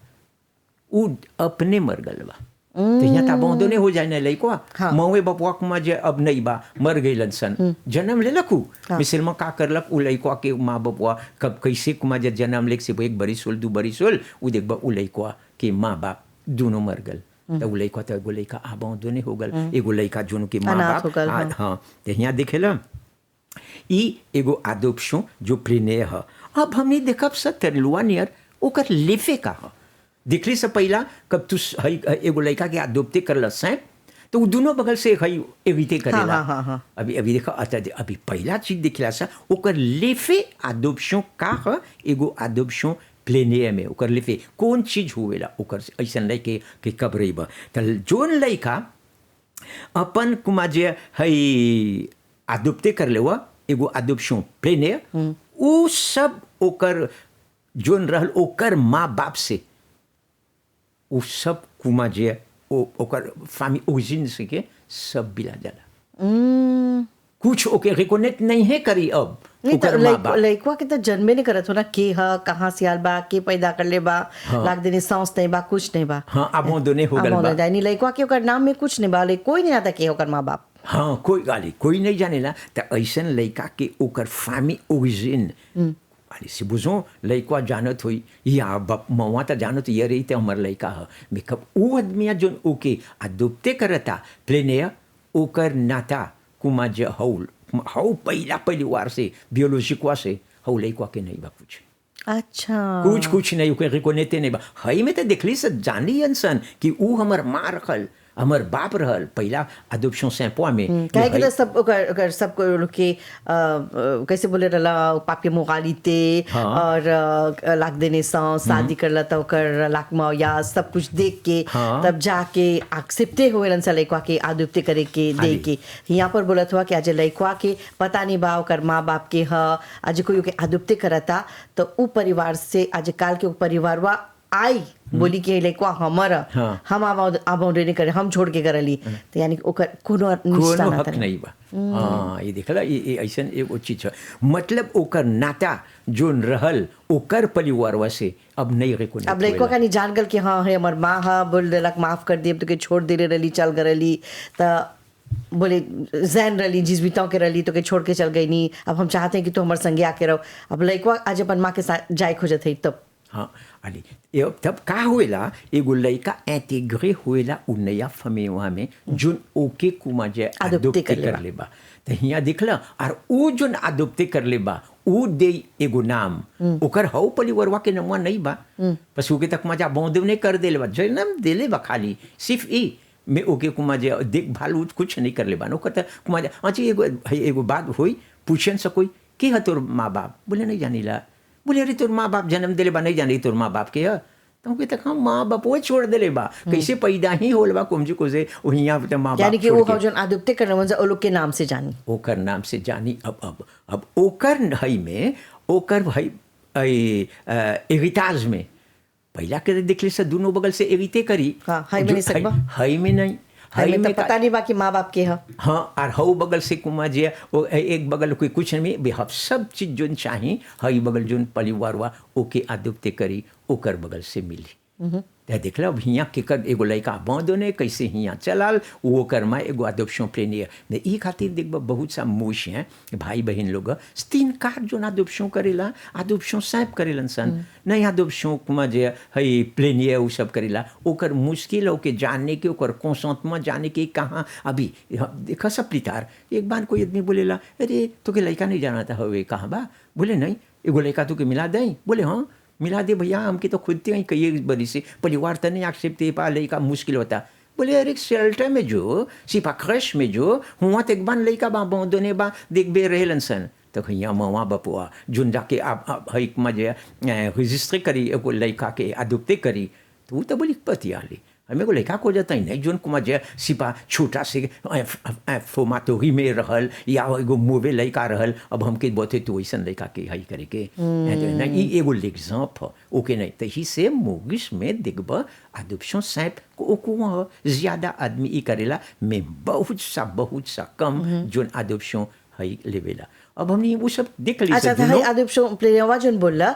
उ अपने मर गल बा तो यहाँ तो abandonné हो जाए ना लइकवा हाँ। मौवे बपुआ कुमा जे अब नहीं बा मर गइलन सन जन्म ले लखू मिसल में का करलक उ लइकवा के माँ बपुआ कब कैसे कुमा जे जन्म लेक से 1 बरिस होल 2 बरिस होल उ देखबा उ लइकवा के माँ बाप दोनों मर गल तो उ लइका तो एगो लइका abandonné हो गल एगो लइका जोन के माँ अनाथ हो बाप गल, हाँ तो यहाँ देखेला ई एगो adoption जो plénière ह अब हमने देखब स तरलुआ नियर ओकर लेफे का ह देखली से पहला कब तू हई एगो लइका के adopté करलस हैं तो उ दोनों बगल से हई एविटे करेला हाँ। अभी देखा अभी पहला चीज देखला सा ओकर लेफे adoption का ह एगो adoption plénière में ओकर लेफे कौन चीज होवेला ओकर ऐसन लइके के कब रहीबा त जोन लइका अपन कुमा जे हई adopté कर लेवा एगो adoption plénière उ सब ओकर जोन रहल ओकर माँ बाप से उ सब कुमा जे ओकर फैमिली ओरिजिन से के सब बिला जाला कुछ ओके रिकॉनेक्ट नहीं है करी अब नहीं ओकर तो माँ बाप लइकवा के तो जन्मे नहीं करत हो ना के ह कहाँ से आल बा के पैदा कर ले बा लाग देने सांस नहीं बा कुछ नहीं बा हाँ abandonné हो गल बा नहीं लइकवा के ओकर नाम में कुछ नहीं बा कोई नहीं आता के ओकर माँ बाप हाँ कोई गाली कोई नहीं जानेला तो ऐसन लइका के ओकर फैमिली ओरिजिन अरे से बुझो लइका जानत होई या बाप मवा त जानत ये रही ते हमर लइका ह मेकअप ऊ आदमिया जोन ओके अदुप्ते करता प्लेने ओकर नाता कुमा जे हौ पहला परिवार से बियोलॉजिक वा से हौ लइका के नहीं बा कुछ अच्छा कुछ नहीं ओके रिकोनेते नहीं बा हई में तो देखली से जानी इंसान कि ऊ हमर माँ रखल हमर बाप रहल पहला अदोप्शन सैंपवा में काहे कि सब ओकर सब को लोग के कैसे बोले रहला पाप के मुगालिते हाँ। और लाख देने से शादी करला तो ओकर लाख में या सब कुछ देख के हाँ। तब जाके एक्सेप्टे होएलन सा लइका के आदुप्ते करे के दे के यहाँ पर बोलत हुआ कि आज लइका के पता नहीं बा ओकर माँ बाप के ह आज कोई के आदुप्ते करता तो उ परिवार से आज काल के परिवारवा आई बोली कि लइका हमारा हाँ। हम आबाउंडे नहीं करे हम छोड़ के करली तो यानी कि ओकर कोनो निष्ठा कोनो नाता हक नहीं बा हाँ ये देखला ये ऐसन एगो चीज है मतलब ओकर नाता जोन रहल ओकर परिवारवा से अब नहीं रिकोनेट अब लइका का नहीं जान गल कि हाँ है हमर माँ हा बोल देलक माफ कर दिए तो के छोड़ दे रही चल गरली त बोले जैन रली जिस बिताओ के रली तो के छोड़ के चल गई नहीं अब हम चाहते हैं कि तू हमारे संगे आके रहो अब लइका आज अपन माँ के साथ जाए खोजत है तब हाँ अली तब का हुएला एगो लइका इंटीग्रे हुएला उ नया फमेवा में जोन ओके कुमा जे अदोप्ते अदोप्ते कर लेबा तो हियाँ देखला और उ जोन अदोप्ते कर लेबा उ दे एगो नाम ओकर हौ परिवारवा के नमवा नहीं बा बस ओके तक मजा बौंदव नहीं कर देले बा जन्म देले बा खाली सिर्फ ई में ओके कुमा जे देखभाल कुछ नहीं कर लेबा ओकर त कुमा जे अच्छा एगो बात होई पूछन सकोई के ह तोर माँ बाप बोले नहीं जानीला बोले अरे तोर माँ बाप जन्म दिले बा नहीं जानी तोर माँ बाप के है तो कहते हम माँ बाप वो छोड़ दिले बा कैसे पैदा ही होल बा कुमजी को से वहीं तो माँ बाप यानी कि वो जौन आदुप्ते करने मन ओ लोग के नाम से जानी ओकर नाम से जानी अब ओकर हई में ओकर हई एरिताज में पहला के देखले से दोनों बगल से एरिते करी हाँ, हई में नहीं सकबा। हई में नहीं हई में तो पता नहीं बाकी माँ बाप के है हाँ और हऊ बगल से कुमा जे वो एक बगल कोई कुछ नहीं बेहब सब चीज जोन चाही हई बगल जोन परिवार वा ओके आदुप्ते करी ओकर बगल से मिली ते देखला अब हियाँ केकर एगो लइका बांधोने कैसे हियाँ चलाल वो कर माँ एगो अदोप्शन प्लेनियर ने ई खातिर देखबा बहुत सा मूश हैं भाई बहन लोग तीन कार जो अदोप्शन करेला अदोप्शन सैप करेलन सन नहीं अदोप्शन कुमा जे हई प्लेनियर वो सब करेला ओकर मुश्किल ओके जानने के ओकर कंसेंटमेंट जाने के कहाँ अभी देखा सब प्लितार एक बार कोई आदमी बोलेला अरे तो के लइका नहीं जाना था हवे कहाँ बा बोले नहीं एगो लइका तो के मिला दें बोले हाँ मिला दे भैया हमके तो खुद ही कई बड़ी से परिवार तो नहीं एक्सेप्ट पा लइका मुश्किल होता बोले अरे शेल्टर में जो सिपा क्रश में जो हुआ तो एक बार लइका बा दोने बा देख बे रहेलन सन तो यहाँ मवा बपुआ जोन जाके आप हईक मजे रजिस्ट्री करी एगो लइका के अदुप्ते करी तो वो तो बोली पति आली हमें को लइका को जाता ही नहीं जोन कुमा जे सिपा छोटा से फोमातोरी में रहल या एगो मोवे लइका रहल अब हमके बोते तो वैसन लइका के हई करे के नहीं एगो एग्जाम्पल ओके नहीं तो ही से मोगिस में देखब अदोप्शन सैप को ज्यादा आदमी ई करेला में बहुत सा कम जोन अदोप्शन हई लेवेला अब हमने वो सब देख ली अच्छा था अदोप्शन प्लेनियर जोन बोलला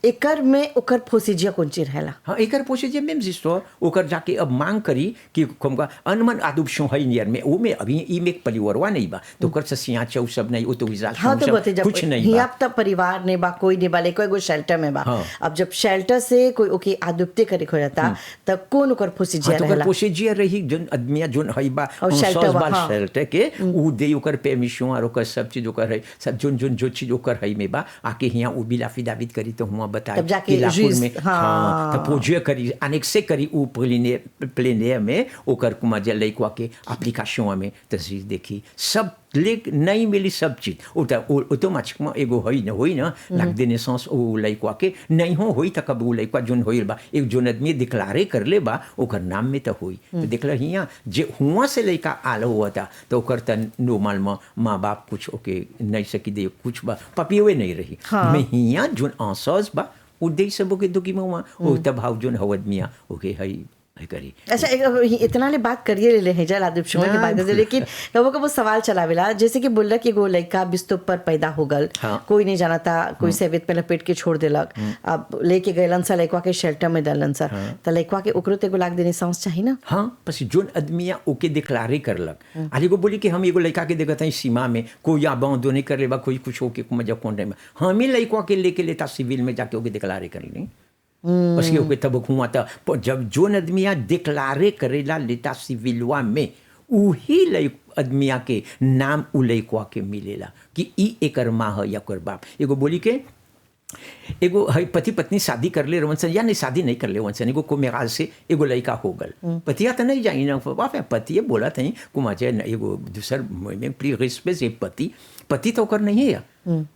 एकर में ओकर प्रोसीजर कौन चीज रहेला हाँ एकर प्रोसीजर में जिसो ओकर जाके अब मांग करी कि हमका अनमन अदोप्शन हई नियर में वो में अभी ई में परिवारवा नहीं बा तो ओकर से सिया चौ सब नहीं वो तो विजाल हाँ तो बते जब कुछ नहीं बा अब तब परिवार ने बा कोई नहीं बा लेको एगो शेल्टर में बा हाँ। अब जब शेल्टर से कोई ओके आदुप्ते करे हो जाता तब कौन ओकर प्रोसीजर हाँ, तो रहेला प्रोसीजर रही जोन आदमिया जोन हई बा और शेल्टर बा, हाँ। शेल्टर के उ दे ओकर परमिशन और ओकर सब चीज ओकर है सब जोन जो चीज ओकर हई में बा आके हियां उ बिल अफिडाविट करी तो हुआ बताए तब जाके लाखुर में हाँ। हाँ तो प्रोजे करी अनेक्से करी उ प्लेनियर में ओकर कुमा जे लइकवा के एप्लीकेशन में तस्वीर देखी सब लेक नहीं मिली सब चीज ऑटोमेटिक में एगो होई न होई न लाग देने सांस ओ लइकवा के नहीं होई त कब उ लइकवा जोन होइल बा एक जोन आदमी डिक्लारे कर ले बा ओकर नाम में त होई तो देखला हियां जे हुआ से लइका आल हुआ था तो ओकर त नॉर्मल में माँ बाप कुछ ओके नहीं सकी दे कुछ बा पपियोए नहीं रही हाँ। में हियां जोन आंसस बा उ दे सब के दुकी में हुआ ओ त भाव जोन हवद मिया ओके हई है करी अच्छा इतना ले बात करिए ले जल आदमशुमार की ना, बात करते लेकिन कबो कबो सवाल चलावेला जैसे कि बोल कि एगो लड़का बिस्तर पर पैदा हो गल हाँ। कोई नहीं जाना था कोई सेवित पे लपेट के छोड़ देलक अब लेके गएलन सा लड़का के शेल्टर में डालन सा तो लड़का के ओकरो ते एगो लाख देने सांस चाहिए ना हाँ बस जोन आदमिया ओके डिक्लारे करलक आज एगो बोली कि हम एगो लड़का के देखत हई सीमा में कोई आबादो नहीं कर लेबा कोई कुछ होके मजा कौन में हमें लड़का के लेके लेता सिविल में जाके ओके डिक्लारे कर ली बस ओके तब हुआ था जब जोन आदमिया डिक्लारे करेला लेता सिविलवा में उही आदमिया के नाम उ लड़का के मिलेला कि ई एकर माँ है या कर बाप एगो बोली के एगो है पति पत्नी शादी कर ले रवंसन या नहीं शादी नहीं कर ले वंसन एगो को मेराज से एगो लड़का हो गल पतिया तो नहीं जाई ना बाप पतिए बोला था कुमाचे एगो दूसर में प्री रिश्ते से पति तो कर नहीं है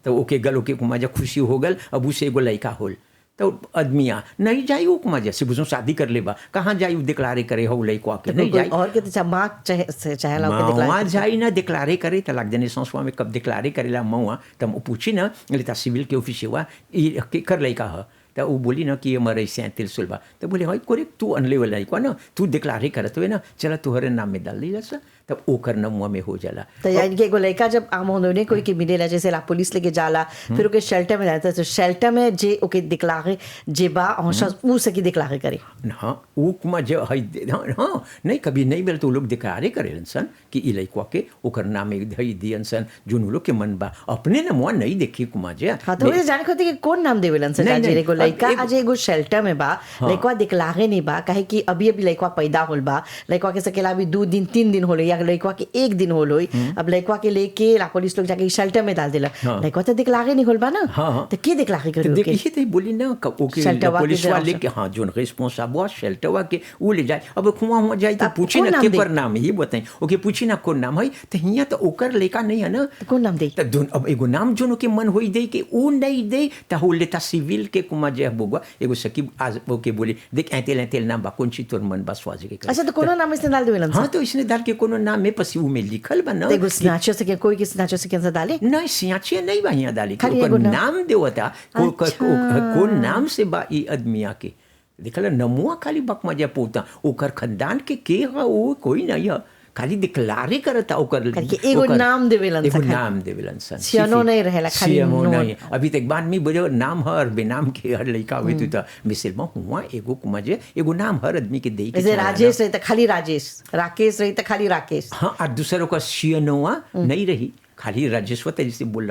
तो ओके गल ओके कुमाजा खुशी हो गल अब उसे एगो लड़का होल तो आदमिया नहीं जाई वो कुमाजा से बुझो शादी कर लेबा कहाँ जाई डिक्लारे करे हो लड़का के नहीं जाई और के माँ चाहे ला के मौआ जाई ना डिक्लारे करे तो लग देने संसवा में कब डिक्लारे करेला मौआ तब पूछी ना लेता सिविल के ऑफिस हुआ ये कर लड़का है तो वो बोली ना कि ये मरे से तिल सुलबा तो बोले हाँ कोरे तू अनले वाला लड़का ना तू डिक्लारे करत हुए ना चला तुहरे नाम में डाल दी सा तब ओकर नमुआ में हो जाला तो यानी कि एगो लड़का जब आम होने कोई के मिलेला जैसे ला पुलिस लेके जाला फिर ओके शेल्टर में जाता है तो शेल्टर में जे ओके दिखलागे जे बा हौशा ऊ सकी दिखलागे करे हाँ ऊ कुमा जो है हाँ नहीं कभी नहीं मिल तो लोग दिक्लारे करेलन सन कि ई लड़का के ओकर नाम में धई दियन सन जोन लोग के मन बा अपने नमुआ नहीं देखी कुमा जे हाँ तो मुझे जाने खातिर कि कौन नाम देवेलन सर आज एगो लड़का आज एगो शेल्टर में बा लड़का दिखलागे नहीं बा काहे कि अभी लड़का पैदा होल बा लड़का के सकेला अभी 2 दिन 3 दिन होले या लड़का के 1 दिन होल होई अब लड़का के लेके ला पुलिस लोग जाके शेल्टर में डाल देला लड़का तो दिखलागे नहीं होल बा ना तो के दिखलागे करे ओके देखिए तो बोली ना ओके पुलिस वाले के हाँ जोन रिस्पांसिबल शेल्टर के वो ले जाए अब खुआ हुआ जाए तो पूछी ना के पर नाम ही बताई ओके पूछी ना कौन नाम है तो हिया तो ओकर लड़का नहीं है ना कौन नाम दे तो दोन अब एगो नाम जोन के मन होई दे के ऊ नहीं दे तो हो लेता सिविल के कुमा जे बोगवा एगो सकीब आज ओके बोली देख ऐतेल नाम बा कौन ची तोर मन बा स्वाजे के अच्छा तो कोनो नाम इसने डाल देवेलन हाँ तो इसने डाल के कोनो नाम में पसी ऊ में लिखल बा ना एगो स्नैचर से कोई के स्नैचर से कैसे डाले नहीं सियाचे नहीं बा हिया डाली ओकर नाम देवता कौन नाम से बा ई आदमिया के देखला नमुआ खाली बक मजा पोता ओकर खानदान के है वो कोई नहीं है खाली डिक्लारे करता ओकर एगो नाम देवेलन एगो नाम देवेलन सन सियानो नहीं रहेला खाली सियानो नहीं अभी तक बाद में बोले नाम हर बेनाम के हर लड़का हुए तो मिसल में हुआ एगो कुमाजे एगो नाम हर आदमी के दे जैसे राजेश रही तो खाली राजेश राकेश रही तो खाली राकेश हाँ और दूसरों का सियानोआ नहीं रही खाली राजेश्वर जैसे बोल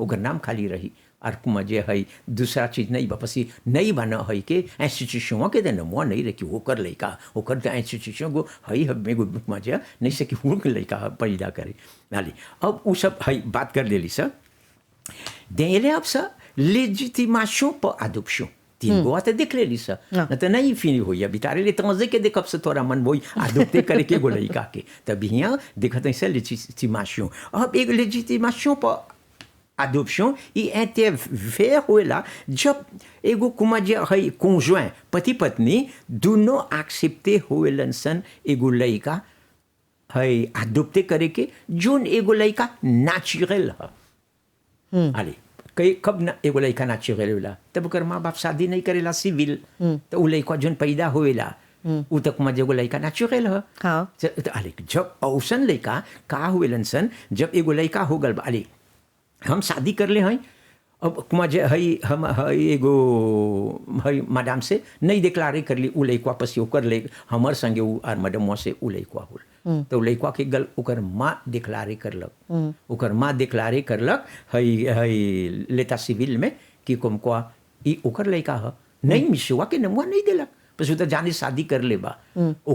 ओकर नाम खाली रही और कुमाजे है दूसरा चीज नहीं वापसी नहीं बना है कि इंस्टीट्यूशन के देना मुआ नहीं रखी वो कर लड़का वो कर इंस्टीट्यूशन को है मेरे कुमाजे नहीं सकी वो लड़का पैदा करे नाली अब वो सब है बात कर ले ली सर देले अब सर लेजिटिमेशन पर अडॉप्शन 3 गो तो देख ले ली सर न तो नहीं फिनी हुई अभी तारे ले तंजे के देख अब से थोड़ा मन वही अडॉप्ट करके गो लड़का के तब यहाँ देखते हैं लेजिटिमेशन अब एक लेजिटिमेशन पर adoption il intervient là जब एगो कुमाजे है conjoint पति पत्नी दोनों एक्सेप्टे होलन सन एगो लड़का है अडॉप्ट करे के जोन एगो लड़का नेचुरल है अरे कई कब ना एगो लड़का नेचुरल होला तब कर माँ बाप शादी नहीं करेला सिविल तो वो लड़का जोन पैदा होएला उ तक मजे एगो लड़का नेचुरल है हाँ अरे जब औसन लड़का का होएलन सन जब एगो लड़का हो गल अरे हम शादी कर ले हैं अब मजे हई हम हई एगो हई मैडम से नहीं डिक्लारे कर ली उ लड़का पसी ओकर ले हमर संगे उ आर मैडम से उ लड़का होल तो लड़का के गल ओकर माँ डिक्लारे करलक ओकर माँ डिक्लारे करलक हई हई लेता सिविल में कि कुमको ई ओकर लड़का है नहीं मिसवा के नमुआ नहीं देलक पसी तो जाने शादी कर ले बा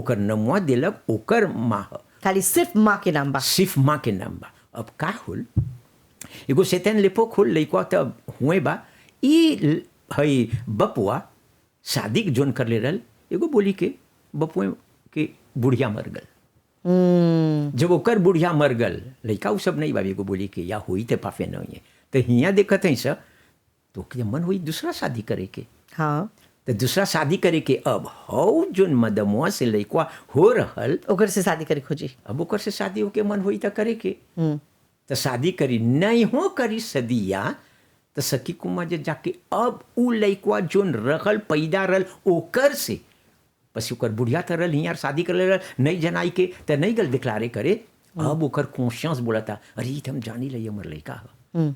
ओकर नमुआ देलक ओकर माँ है खाली सिर्फ माँ के नाम बा सिर्फ माँ के नाम बा अब का होल एगो सेतन लेपो खोल लइका तब हुए बा ई हई बपुआ शादी जोन कर ले रहल एगो बोली के बपुए के बुढ़िया मर गल जब ओकर बुढ़िया मर गल लइका उ सब नहीं बा एगो बोली के या हुई ते पाफे नहीं है तो हियाँ देखत है सर तो मन हुई दूसरा शादी करे के हाँ तो दूसरा शादी करे के अब हौ जोन मदमुआ से लइका हो रहल ओकर से शादी करे खोजी अब ओकर से शादी होके मन हुई तो करे के तो शादी करी नहीं हो करी सदिया तो सकी कुमार जे जाके अब उ लइकवा जोन रहल पैदा रहल ओकर से पसी ओकर बुढ़िया तरल हियार शादी कर ले नहीं जनाई के त नहीं गल डिक्लारे करे अब ओकर कॉन्शियस बोलता अरे ई त हम जानी लई हमर लइका ह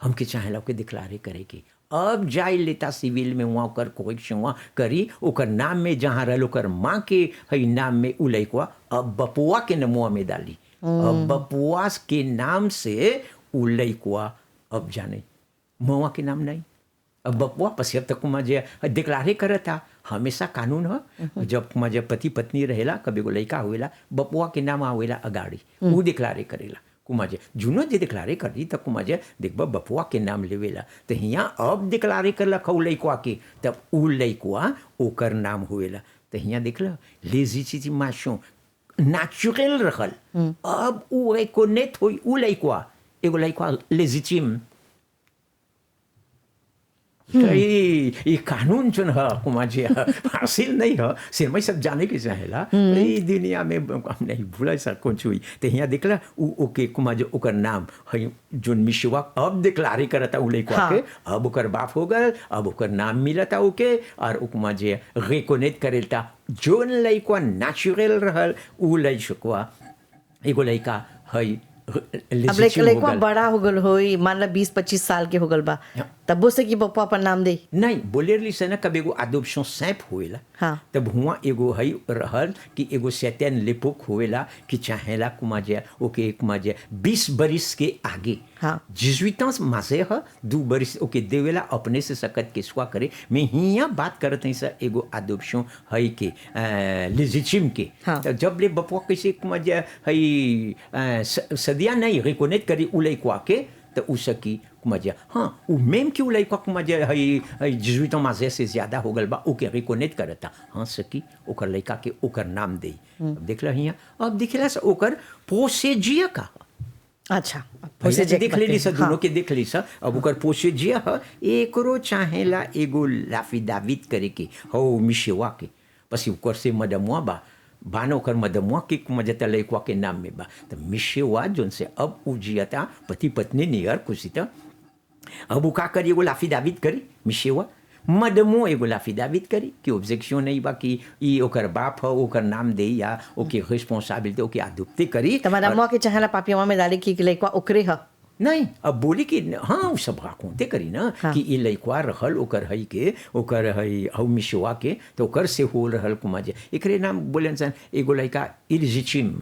हमके चाहेला ओके डिक्लारे करे के अब जाई लेता सिविल में वहाँ ओकर कोरेक्शन वहाँ करी ओकर नाम में जहाँ रहल ओकर माँ के हई नाम में उ लइकवा अब बपुआ के नमुआ में डाली अब बपुआ के नाम से उ लइकवा अब जाने मवा के नाम नहीं अब बपुआ पसी अब तक जे डिक्लारे करता हमेशा कानून ह जब जे पति पत्नी रहेला कभी एगो लइका होएला बपुआ के नाम आवेला अगाड़ी उ डिक्लारे करेला कुमाजे जुनो जे डिक्लारे करी त कुमाजे देखब बपुआ के नाम लेवेला तो हियाँ अब डिक्लारे करला खौ लइकवा के तब उ लइकवा ओकर नाम होएला तो हियाँ देखला लेजिटिमेशन नेचुरल रहल अब उ रिकॉनेट होई उ लइकवा एगो लइकवा लेजिटिम ये कानून जो है कुमाजी हासिल नहीं है सिर में सब जाने के चाहेला ये दुनिया में हम नहीं भूला सर कौन छुई तो यहाँ देखला ओके कुमाजी ओकर नाम है जो मिशवा अब डिक्लारे करता उ लइकवा के अब ओकर बाप हो गल अब ओकर नाम मिलता ओके और कुमाजी रिकॉनेट करेलता जोन लइकवा नेचुरल रहल उ लइकवा एगो लइका है अब लइकवा बड़ा हो गल होई मान ला 20-25 साल के हो गल बा तब वो से कि पप्पा अपन नाम दे नहीं बोले रही से ना कब एगो अडॉप्शन सैप होएला तब हुआ एगो हई रहल कि एगो सैतन लेपोक होएला कि चाहेला कुमाजे ओके कुमाजे 20 बरिस के आगे 18 ans मासे ह 2 बरिस ओके देवेला अपने से सकत के स्वा करे मैं हियाँ बात करत हई सर एगो अडॉप्शन हई के लेजिटिम के जब ले बपुआ कैसे कुमाजे हई सदिया नहीं रिकॉनेट करी उ लइकवा के तो उ सकी कुमाजे हाँ उ मेम कि उ लइकवा कुमाजे हई 18 ans मासे से ज्यादा हो गल बा ओके रिकॉनेट करता हाँ सकी ओकर लइका के ओकर नाम दे अब देखला हियाँ अब दिखला से ओकर पोसेजिया का अच्छा देख लेली सर दोनों के देख ली सर अब ओकर पोसेजिया ह एकरो चाहेला एगो लाफिदावित करे के हो मिशेवा के पसी ओकर से मदमुआ बा बानो ओकर मदमुआ के कुमाजता लइकवा के नाम में बा तो मिशेवा जोन से अब उजियता पति पत्नी नियर खुशी त अब उ का करी एगो लाफिदावित करी मिशेवा मदमो एगो लाफिदावित करी कि ऑब्जेक्शन नहीं बा कि ई ओकर बाप ह ओकर नाम दे या ओके रिस्पांसिबिलिटी ओके अदुप्ते करी त मदमुआ के चाहेला पापियामा में डाली कि लइकवा ओकरे ह नहीं अब बोली कि हाँ सब राकोते करी ना कि ई लइकवा रहल ओकर हई के ओकर हई हउ मिशवा के तो ओकर से हो रहल कुमाजे एकरे नाम बोलन सन एगो लइका इलेजिटिम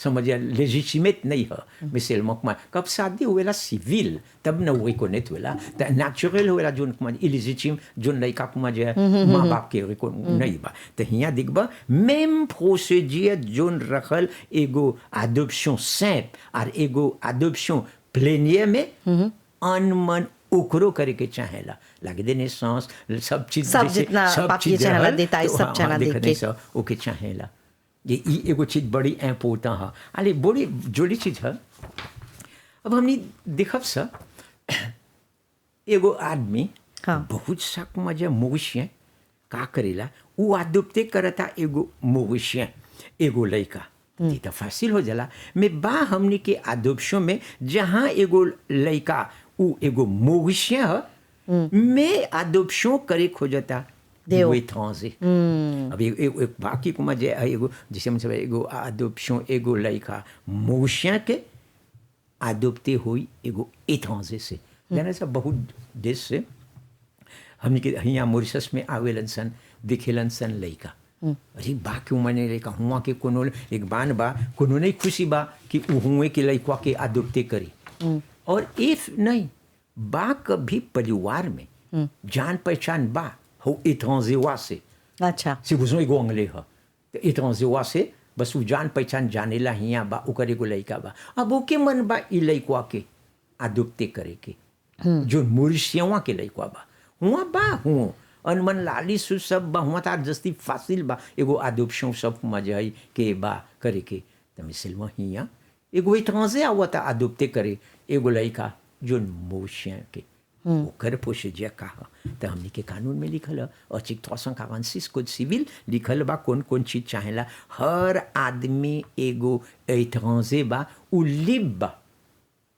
समझिया लेजिटिमेट नहीं है मिसल मकमा कब शादी होवेला सिविल तब न वही को नेत होला त नेचुरल होवेला जोन कुमाजे इलेजिटिम जोन लइका कुमाजे माँ बाप के को नहीं बा तो हियाँ दिखबा मेम प्रोसीजर जोन रखल एगो अडॉप्शन सैप और एगो अडॉप्शन प्लेनियर में अनमन उकरो करे के चाहेला लागे देने सांस सब चीज सब जितना पापी चाहेला देता है सब चाहेला देख के ओके चाहेला ये एगो चीज बड़ी इम्पोर्टेंट है अरे बड़ी जोड़ी चीज है अब हमने देखब सा एगो आदमी बहुत सा मजा मवेशिया का करेला वो अडॉप्टे करता एगो मवेशिया एगो लइका ये तो फासिल हो जाला मैं बा हमने के अडॉप्शन में जहाँ एगो लइका उ एगो मवेशिया में अडॉप्शन करे खोजता देवे थांसे अब एक बाकी को मजे एगो जैसे हम सब एगो अडॉप्शन एगो लइका मवेशिया के अडॉप्टे हुई एगो एथांसे से जाने सब बहुत देश से हमने के यहाँ मॉरिशस में आवेलन सन दिखेलन सन लइका अरे बा क्यों मैंने लेका हुआ के कोनो एक बान बा कोनो नहीं खुशी बा कि हुए के लइकवा के अडॉप्टे करी और इफ नहीं बा कभी परिवार में जान पहचान बा हो एट्रांजेवा से अच्छा से गुजो एगो अंगले ह तो एट्रांजेवा से बस वो जान पहचान जानेला हियाँ बा ओकर एगो लइका बा अब ओके मन बा ई लइकवा के अडॉप्टे करे के जो मॉरिशियवा के लइकवा बा हुआ बा हुआ अनमन लाली सु सब बा हुआ तार जस्ती फासिल बा एगो अडॉप्शन सब मजे है के बा करे के त मिसलवा हियाँ एगो एट्रांजे आवा था अडॉप्टे करे एगो लइका जो मॉरिशियन के ओकर पोसेजिया कहा तो हमने के कानून में लिखल है अर्टिकल 346 कोड सिविल लिखल बा कौन कौन चीज चाहेला हर आदमी एगो एट्रांजे बा उ लिब बा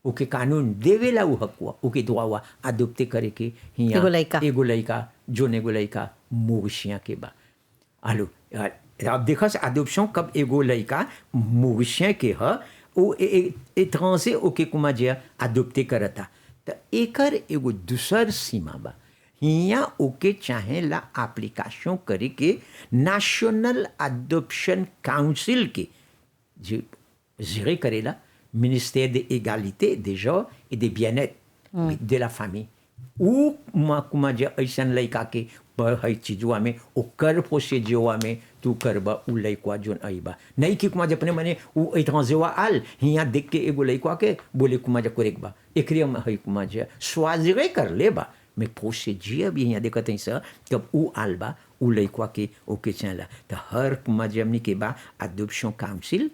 ओके कानून देवेला उ हकवा ओके दुआवा अडॉप्टे करे के हियाँ एगो लइका जोन एगो लइका मवेशिया के बा आलू अब देखा से adoption कब एगो लड़का मवेशिया के ह वो एत्रांजे ओके कुमा जे adopté करता त एकर एगो दूसर सीमा बा हिया ओके चाहे ला एप्लीकेशन करे के नेशनल एडॉप्शन काउंसिल के जो gérer करेला ministère de l'égalité des genres et des bien-être de la famille ou कुमा जे ऐसन लड़का के हर चीजवा में ओकर प्रोसीजरवा में तू करबा उ लड़का जोन आईबा नहीं कि कुमा जे अपने मने उ एत्रांजेवा आल हिया देख के एगो लड़का के बोले कुमा जे करेक बा एकरे में है कुमा जे स्वाजिरे कर लेबा mais प्रोसीजर भी हिया देखत है सर तब उ आल बा उ लड़का के ओके चला त हर कुमा जे हमनी के बा एडॉप्शन काउंसिल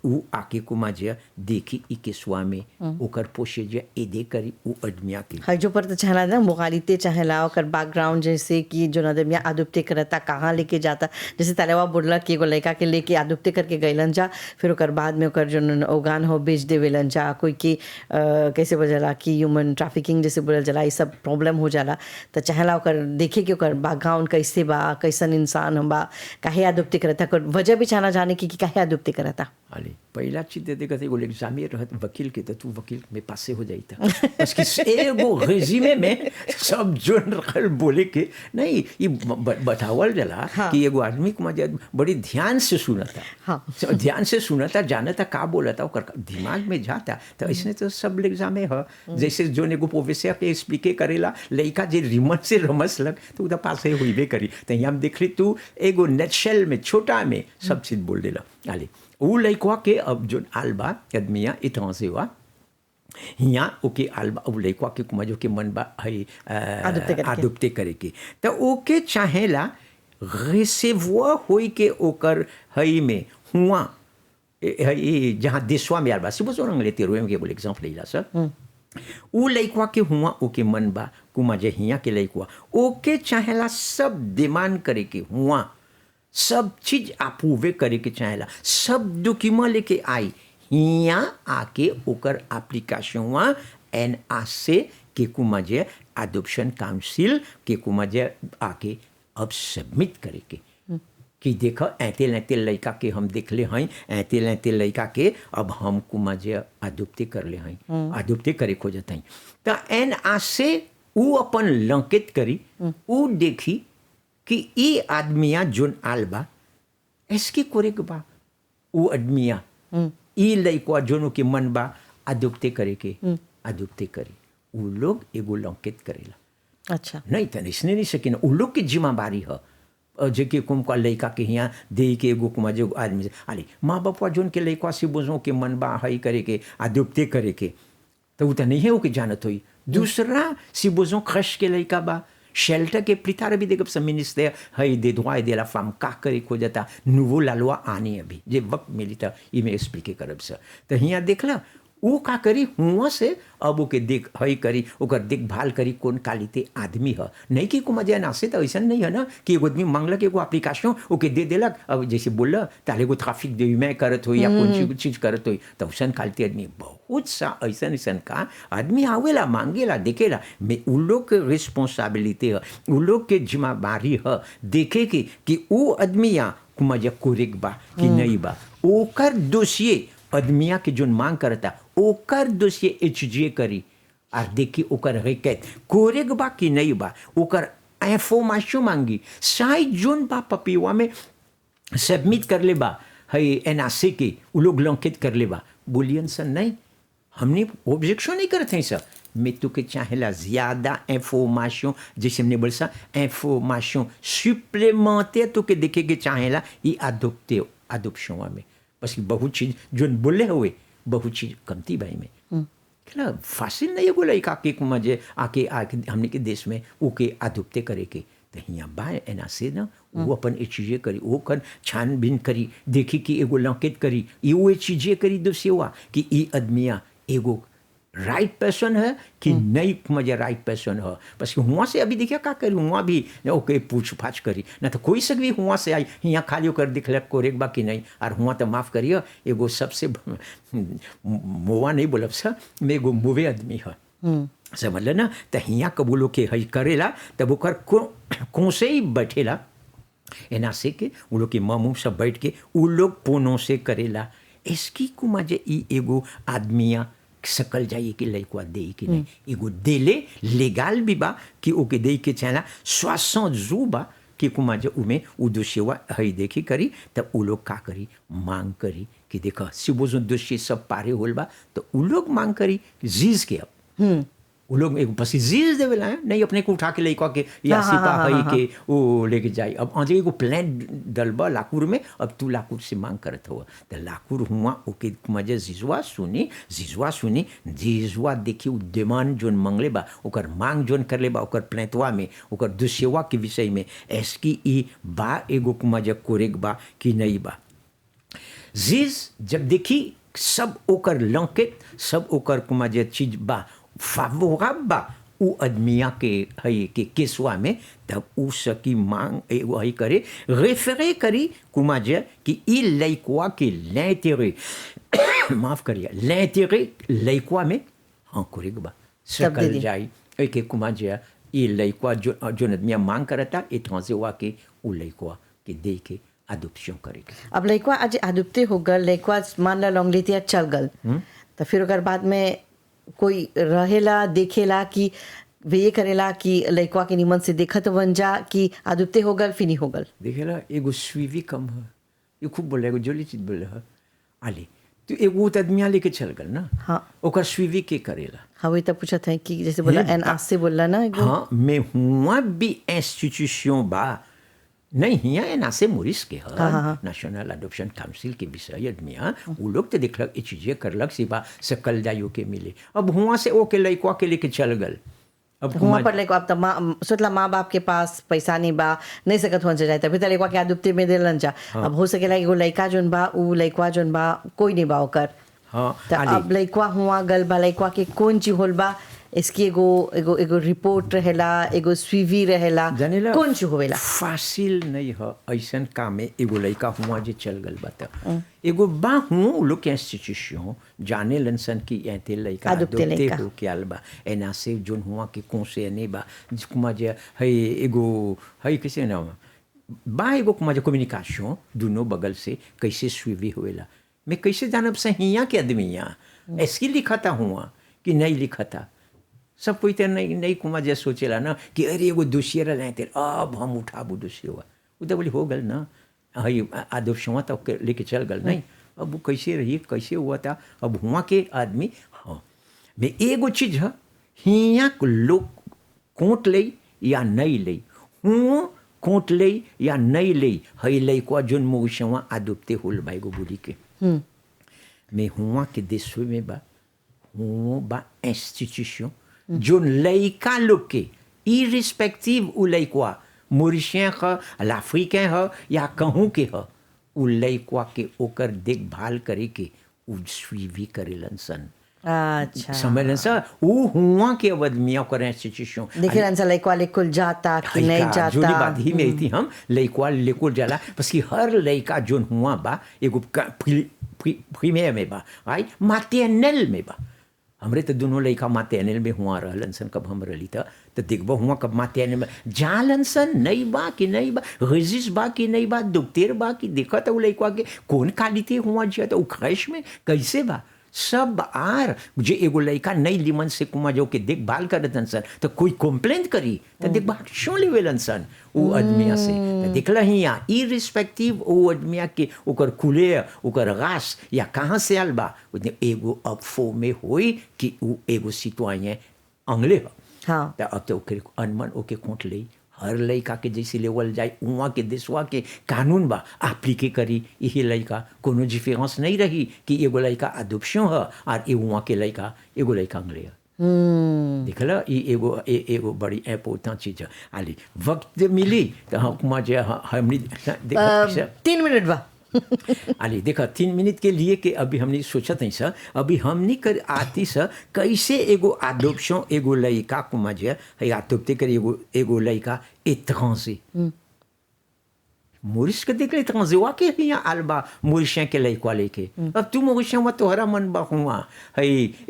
उ आके कुमा जे देखी ई के स्वा में ओकर प्रोसीजर एदे करी उ आदमिया के हर जो पर तो चाहला ना मुगालिते चाहला ओकर बैकग्राउंड जैसे कि जो आदमी अदुप्ते करता कहाँ लेके जाता जैसे तलेवा बोलला कि एगो लड़का के लेके अदुप्ते करके गइलन जा फिर ओकर बाद में ओकर जो ओगान हो बेच देवेलन जा कोई के कैसे बोला कि ह्यूमन ट्रैफिकिंग जैसे बोलल जाला ये सब प्रॉब्लम हो जाला तो चाहला ओकर देखे कि ओकर बैकग्राउंड कैसे बा कैसन इंसान हम बा काहे अदुप्ते करता ओकर वजह भी चाहना जाने की कि काहे अदुप्ते करता अरे पहला चीज दे देगा एगो एग्जाम रहत वकील के तो तू वकील में पासे हो जाता बस एगो रेज्यूमे में सब जोन रखल बोले के नहीं ये बतावल जला कि एगो आदमी को मजा बड़ी ध्यान से सुनता ध्यान से सुनता जानता का बोलता ओकर दिमाग में जाता तो इसने तो सब एग्जाम है जैसे जोन एगो प्रोफेसर के एक्सप्लिके करेला लड़का जे रिमोट से रमस लग तो उधर पासे होइबे करी तो यहाँ देख ली तू एगो नेटशेल में छोटा में सब चीज बोल देला आले उ लड़का के अब जो आलबा आदमिया इत्रांजे हुआ हिया ओके आलबा उ लड़का के कुमा जो के मन बा है अदुप्ते करे के तो ओके चाहेला रिसीवर होई के ओकर हई में हुआ जहाँ देशवा में आलबा सिबो जोरंग लेते रोए के बोल एग्जांपल लेला सर उ लड़का के हुआ ओके मन बा कुमा जे हिया के लड़का ओके चाहेला सब डिमांड करे के हुआ सब चीज अप्रूवे करे के चाहेला सब डॉक्यूमेंट लेके आई हिया आके ओकर एप्लीकेशन हुआ एनआरसी के कुमा जे एडॉप्शन काउंसिल के कुमा जे आके अब सबमिट करे के कि देखो ऐते लड़का के हम देख ले हैं ऐते लड़का के अब हम कुमा जे अदुप्ते कर ले हैं अदुप्ते करे खोजत हैं तो एनआरसी उ अपन लंकित करी उ देखी कि ये आदमिया जोन आलबा इसके कोरेक बा वो आदमिया ये लड़का जोनो के मन बा अदुप्ते करे के अदुप्ते करे वो लोग एगो लंकित करेला अच्छा नहीं तो इसने नहीं सके ना वो लोग की जिम्मेदारी है जेके कुम का लड़का के यहाँ दे के एगो कुमा जो आदमी से अरे माँ बापा जोन के लड़का से बोझों के मन बा हई करे के अदुप्ते करे के तो वो तो नहीं है वो के जानत हुई दूसरा si बोझों खश के लड़का बा शेल्टर के प्रितार भी देखो सब मिनिस्टर है दे droits et de la femme का करे खो जाता nouveau la loi आनी अभी जे वक्त मिली था ये मैं एक्सप्लिके करब सर तो हिया देखला वो का करी हुआ से अब ओके देख हई करी ओकर देखभाल करी कौन कालिते आदमी है नहीं कि को मजा ना से तो ऐसा नहीं है ना कि एगो आदमी मांगलक एगो एप्लीकेशन ओके दे देलक अब जैसे बोल ताले एगो ट्रैफिक दे मैं करत हो या कौन चीज करत हो तो ऐसा कालिते आदमी बहुत सा ऐसा का आदमी आवेला मांगेला देखेला मैं उन लोग के रिस्पॉन्सिबिलिटी है उन लोग के जिम्मेदारी है देखे कि वो आदमिया को मजा कोरेक बा कि नहीं बा ओकर दोषिए आदमिया के जोन मांग करता ओकर दोषिए एचजीए करी और देखी ओकर रिकेट कोरेक बा कि नहीं बा ओकर इंफॉर्मेशन मांगी साई जोन बा पपीवा में सबमिट कर ले बा है एनआरसी के वो लोग लंकित कर ले बा बोलियन सर नहीं हमने ऑब्जेक्शन नहीं करते हैं सर मैं तो के चाहेला ज़्यादा इंफॉर्मेशन जैसे हमने बोला सा इंफॉर्मेशन सुप्लेमेंटेयर तो के देखे के चाहेला ये अडॉप्शन में बस बहुत चीज जो बोले हुए बहुत चीज कमती भाई में क्या फासिल नहीं है बोला एक आके मजे आके हमने के देश में ओके अदुप्ते करे के तो यहाँ बाय एना से ना वो अपन ये चीज़ें करी वो कर छानबीन करी देखी कि एगो लंकित करी ये वो चीज़ें करी दोषी हुआ कि ये आदमिया एगो राइट पर्सन है कि नहीं मजा राइट पर्सन है बस हुआ से अभी देखिए क्या करी हुआ भी ओके पूछ पाछ करी ना तो कोई सक भी हुआ से आई यहाँ खाली होकर दिखलक कोरेक बा कि नहीं और हुआ तो माफ़ करिए एगो सबसे मुआ नहीं बोलब सर मैं एगो मुवे आदमी है समझ ले ना तो यहाँ कबूलों के हई करेला तब ओकर कौन से ही बैठेला एना से के उ लोग के मामू सब बैठ के उ लोग पोनों से करेला इसकी कुमा जे ई एगो आदमिया सकल जाइए कि लइकवा दे कि नहीं एगो देले लेगाल भी बा कि ओके दे के चाहला 60 जू बा कि कुमा जे उमे उ दोषीवा हई देखी करी तब उ लोग का करी मांग करी कि देखा सिबोजो दोषी सब पारे होल बा तो उ लोग मांग करी जीज के अब उ लोग एक बस जीज देवेला है नहीं अपने को उठा के लइका के या सिपाही के वो लेके जाए अब आजे एगो प्लान डलबा लाकूर में अब तू लाकूर से मांग करत हुआ तो लाकूर हुआ ओके मजे जिजवा सुनी जिजवा देखी उ डिमांड जोन मंगले बा ओकर मांग जोन करले बा ओकर प्लेतवा में ओकर दुसेवा के विषय में एसकी ई बा एगो मजे कोरेक बा कि नहीं बा जीज जब देखी सब ओकर लंकेत सब ओकर मजे चीज बा फावोराब बा उ आदमिया के हई के केसवा में तब उ सकी मांग वही करे रेफरे करी कुमा जे कि ई लइकवा के l'intérêt माफ करिए l'intérêt लइकवा में हाँ करेगा बा सकल जाई एक कुमा जे ई लइकवा जो आदमिया मांग करता एत्रांजे वा के उ लइकवा के दे के अडॉप्शन करेगा अब लइकवा आज अडॉप्टे हो गल लइकवा मान ला लॉन्ग लेते चल गल तो फिर ओकर बाद में कोई रहेला देखेला कि वे ये करेला कि लइकवा के निमन से देखत बन जा कि अदुप्ते हो गल फिनी हो गल देखेला एगो स्वीवी कम है ये खूब बोले एगो जोली चीज बोले है आले तो एगो आदमिया लेके चल गल ना हाँ ओकर स्वीवी के करेला हाँ वही तब पूछा था कि जैसे बोला एन आज से बोला ना हाँ मैं हुआ भी इंस्टीट्यूशन बा नहीं हिया एना से मोरिस के है नेशनल अडॉप्शन काउंसिल के विषय आदमिया वो लोग तो देखलक ये चीजें करलक सिवा सकल जायो के मिले अब हुआ से ओके लइकवा के लेके चल गल अब हुआ पर लइकवा अब त सोचला माँ बाप के पास पैसा नहीं बा नहीं सकत हुआ जाए तभी तो लइकवा के अदुप्ते में देलन जा अब हो सकेला एगो लइका जोन बा उ लइकवा जोन बा कोई नहीं बा ओकर हाँ तो अब लइकवा हुआ गल बा लइकवा के कौन चीज होल बा इसकी एगो एगो एगो रिपोर्ट रहेला एगो स्वीवी रहेला कौन चीज होवेला फासिल नहीं है ऐसन काम में एगो लइका हुआ जे चल गल बता एगो बा हुआ लोग के इंस्टीट्यूशन जाने लनसन की एते लइका अदुप्ते हो के अलबा एना से जोन हुआ के कोसे ने बा जिकुमा जे है एगो है कैसे नाम बा एगो कुमा जे कम्युनिकेशन दोनों बगल से कैसे स्वीवी होवेला मैं कैसे जानब सहिया के आदमिया ऐसी लिखता हुआ कि नहीं लिखता सब कोई तो नहीं कुमा जैसे सोचेला ना कि अरे एगो दोषिया रहे थे अब हम उठाबू दोषी हुआ वो तो बोली हो गल ना हई आदोषवा तो लेके चल गल नहीं अब वो कैसे रही कैसे हुआ था अब हुआ के आदमी हाँ मैं एगो चीज है हिया लोग कोट ले या नहीं ले हुआ कोट ले या नहीं ले हई लइकवा जोन मौसवा आदुप्ते होल बाइगो बोली के मैं हुआ के देश में बा हुआ बा इंस्टीट्यूशन जो लइका लोग के इरिस्पेक्टिव उ लइकवा मोरिशियन है अफ्रीकन है या कहूँ के है उ लइकवा के ओकर देखभाल करे के उ स्वीवी करेलन सन अच्छा समझलन सा उ हुआ के आदमिया कर इंस्टीट्यूशन देखेलन सा लइकवा लेकुल जाता कि नहीं जाता जोनी बात ही में थी हम लइकवा लेकुल जाला बस कि हर लइका जोन हुआ बा एगो प्रीमियर में बा आई मैटरनल में बा हमरे तो दोनों लइका मातेनल में हुआ रहलन सन कब हम रही था तो देखबो हुआ कब मातेनल में जालन सन नहीं बा कि नहीं बा रजिस बा कि नहीं बा दुक्तेर बा कि देखा तो लइका के कौन कालिते हुआ जिया तो ख्वाहिश में कैसे बा सब आर जे एगो लइका नहीं लिमन से कुमा जो के देखभाल करतन सन तो कोई कंप्लेंट करी तो देखभाल क्यों लेवेलन सन वो आदमिया से तो देखला हिया इरिस्पेक्टिव वो आदमिया के ओकर कुलेर ओकर रास या कहाँ से आल बा एगो अब फो में होई कि वो एगो सिटवाइन अंग्ले हो हाँ तो अब तो ओके अनमन ओके कोट ले हर लइका के जैसे लेवल जाए उहाँ के देशवा के कानून बा एप्लीके करी यही लइका कोनो डिफरेंस नहीं रही कि एगो लइका अडॉप्शन है और उहाँ के लइका एगो लइका अंग्ले है देखला ये एगो बड़ी इम्पोर्टेंट चीज है आली वक्त मिली तो हम जे हमने 3 मिनट बा अली देखा 3 मिनट के लिए कि अभी हमने सोचा था सर अभी हमने कर आती सर कैसे एगो अडॉप्शन एगो लइका कुमा जे है अडॉप्टे कर एगो लइका एट्रांजे मोरिस के देख ले एट्रांजे वा के हिया आलबा मोरिशियन के लइका लेके अब तू मोरिशियन वा तोहरा मन बा हुआ है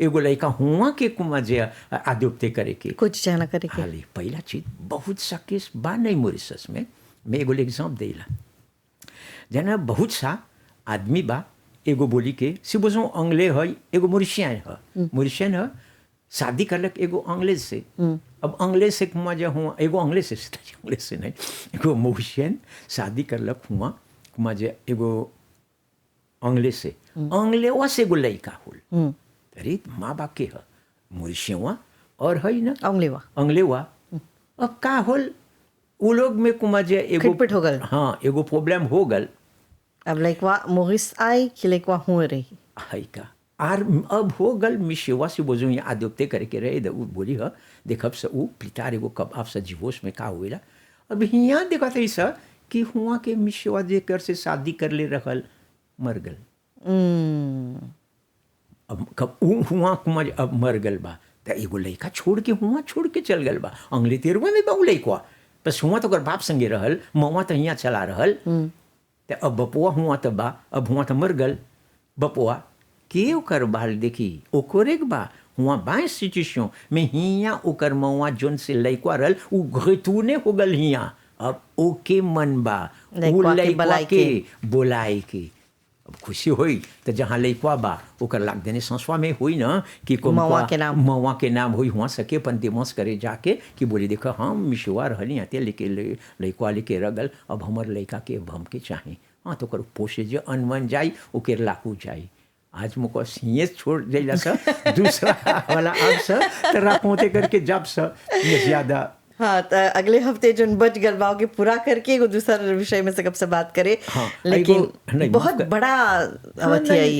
एगो लइका हुआ के कुमा जे अडॉप्टे करे के कुछ चाहना करे के हाली पहला चीज बहुत सा केस बा नहीं मोरिशस में मैं एगो एग्जाम्पल देला जना बहुत सा आदमी बा एगो बोली के सिबोजो अंग्ले है एगो मोरिशियन है शादी करलक एगो अंग्रेज से अब अंग्रेज से कुमा जो हुआ एगो अंग्रेज से नहीं एगो मोरिशियन शादी करलक हुआ कुमा जो एगो अंग्रेज से अंग्लेवा से एगो लड़का होल अरे माँ बाप के है मोरिशियवा और है ना अंग्लेवा अब का होल उ लोग में कुमा जो एगो खिटपिट हो गल हाँ एगो प्रॉब्लम हो गल अब लइकवा मोरिस आई कि लइकवा हो रही है का आर अब हो गल मिशेवा से बोझो यहाँ आदोप्ते करके रहे उ बोली ह देखब से उ पितार एगो कब आप से जीवोश में का हुएला अब यहाँ देखा था ऐसा कि हुआ के मिशेवा जे कर से शादी कर ले रहल मर गल अब कब हुआ कुमार अब मर गल बा तो एगो लड़का छोड़ के चल गल बा अंग्रेज तेरवा में बा उ लड़का बस हुआ तो बाप संगे रहल मवा तो यहाँ चला रहल तो अब बपुआ हुआ तो बा अब हुआ तो मर गल बपुआ के ओकर बाल देखी ओकरे बा हुआ बाई सिचुएशन में हिया ओकर मवा जोन से लइका रहल उ घतूने हो गल हिया अब ओके मन बा उ लइका के बोलाए के अब खुशी होई तो जहाँ लइका बा ओकर लाग देने संस्वा में हुई ना कि मवा के नाम हुई हुआ सके अपन दिमाग करे जाके कि बोली देखो हम मिशुआ रहनी आते लेके लइका लेके रगल अब हमर लइका के अब हमके चाहे हाँ तो कर पोसे जो अनमन जाई ओके लाकू जाई आज मुको सिंह छोड़ जाइला सर दूसरा वाला अब सर तेरा पोते करके जब सर ये ज्यादा हाँ तो अगले हफ्ते जो बच गलबाओं के पूरा करके एगो दूसरा विषय में से कब से बात करे हाँ, लेकिन बहुत बड़ा अवधि आई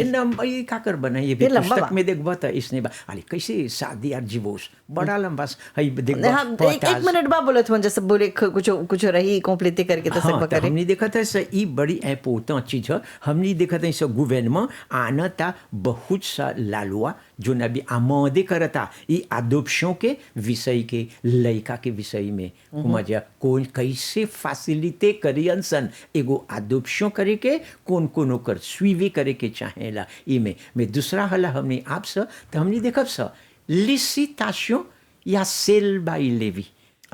ये का कर बना ये पुस्तक में देखबा तो इसने अरे कैसे शादी और जीवोस बड़ा लंबा है देखबा हाँ, एक मिनट बाद बोलत हूं जैसे बोले कुछ रही कंप्लीट करके तो सब करे हमने देखा था सर ये बड़ी इम्पोर्टेंट चीज है हमने देखा था सर गवर्नमेंट आना था बहुत सा लालुआ जो अभी आमोदे करता ये अडॉप्शन के विषय के लड़का के विषय में मजा कौन कैसे फैसिलिटे करियन सन एगो अडॉप्शन करे के कौन ओकर स्वीवी करे के चाहेला इमे में दूसरा हला हमने आप स तो हमने देखब स लिसिटेशन या सेल बाय लेवी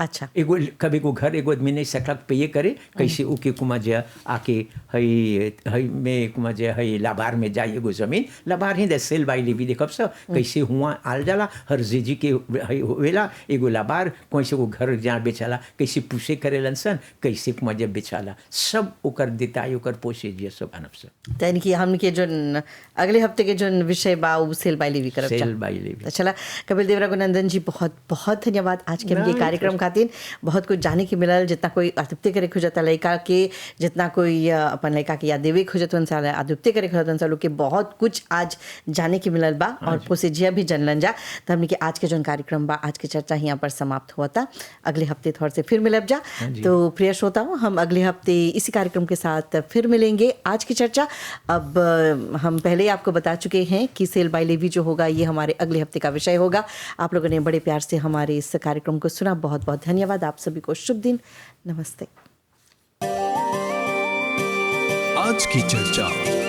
अच्छा एगो कभी को घर एगो आदमी नहीं सकलक पे करे कैसे ओके कुमा जे आके हई में कुमा जे हई लाबार में जाए एगो जमीन लाबार ही दे सेल बाई लेवी देखब स कैसे हुआ आल जाला हर जीजी के हई होवेला एगो लाबार कैसे को घर जहाँ बेचाला कैसे पूछे करेलन सन कैसे कुमा जे बेचाला सब ओकर देताई ओकर पोसे जे सब अनब से यानी कि हम के जो अगले हफ्ते के जो विषय बा वो सेल बाई लेवी करब सेल बाई लेवी चला कपिल देव रघुनंदन जी बहुत बहुत धन्यवाद आज के हमके कार्यक्रम खातिर बहुत कुछ जाने के मिलल जितना कोई आदुप्ते करे खोजता लड़का के जितना कोई अपन लड़का के याद देवे खोजतन साल आदुप्ते करे खोजतन साल के बहुत कुछ आज जाने के मिलल बा और पोसेजिया भी जनलन जा तो हमने के आज के जो कार्यक्रम बा आज की चर्चा यहाँ पर समाप्त हुआ था अगले हफ्ते थोड़ा से फिर मिलब जा तो प्रिय श्रोताओं हम अगले हफ्ते इसी कार्यक्रम के साथ फिर मिलेंगे आज की चर्चा अब हम पहले ही आपको बता चुके हैं कि सेल बाय लेवी जो होगा ये हमारे अगले हफ्ते का विषय होगा आप लोगों ने बड़े प्यार से हमारे इस कार्यक्रम को सुना बहुत बहुत धन्यवाद आप सभी को शुभ दिन नमस्ते आज की चर्चा।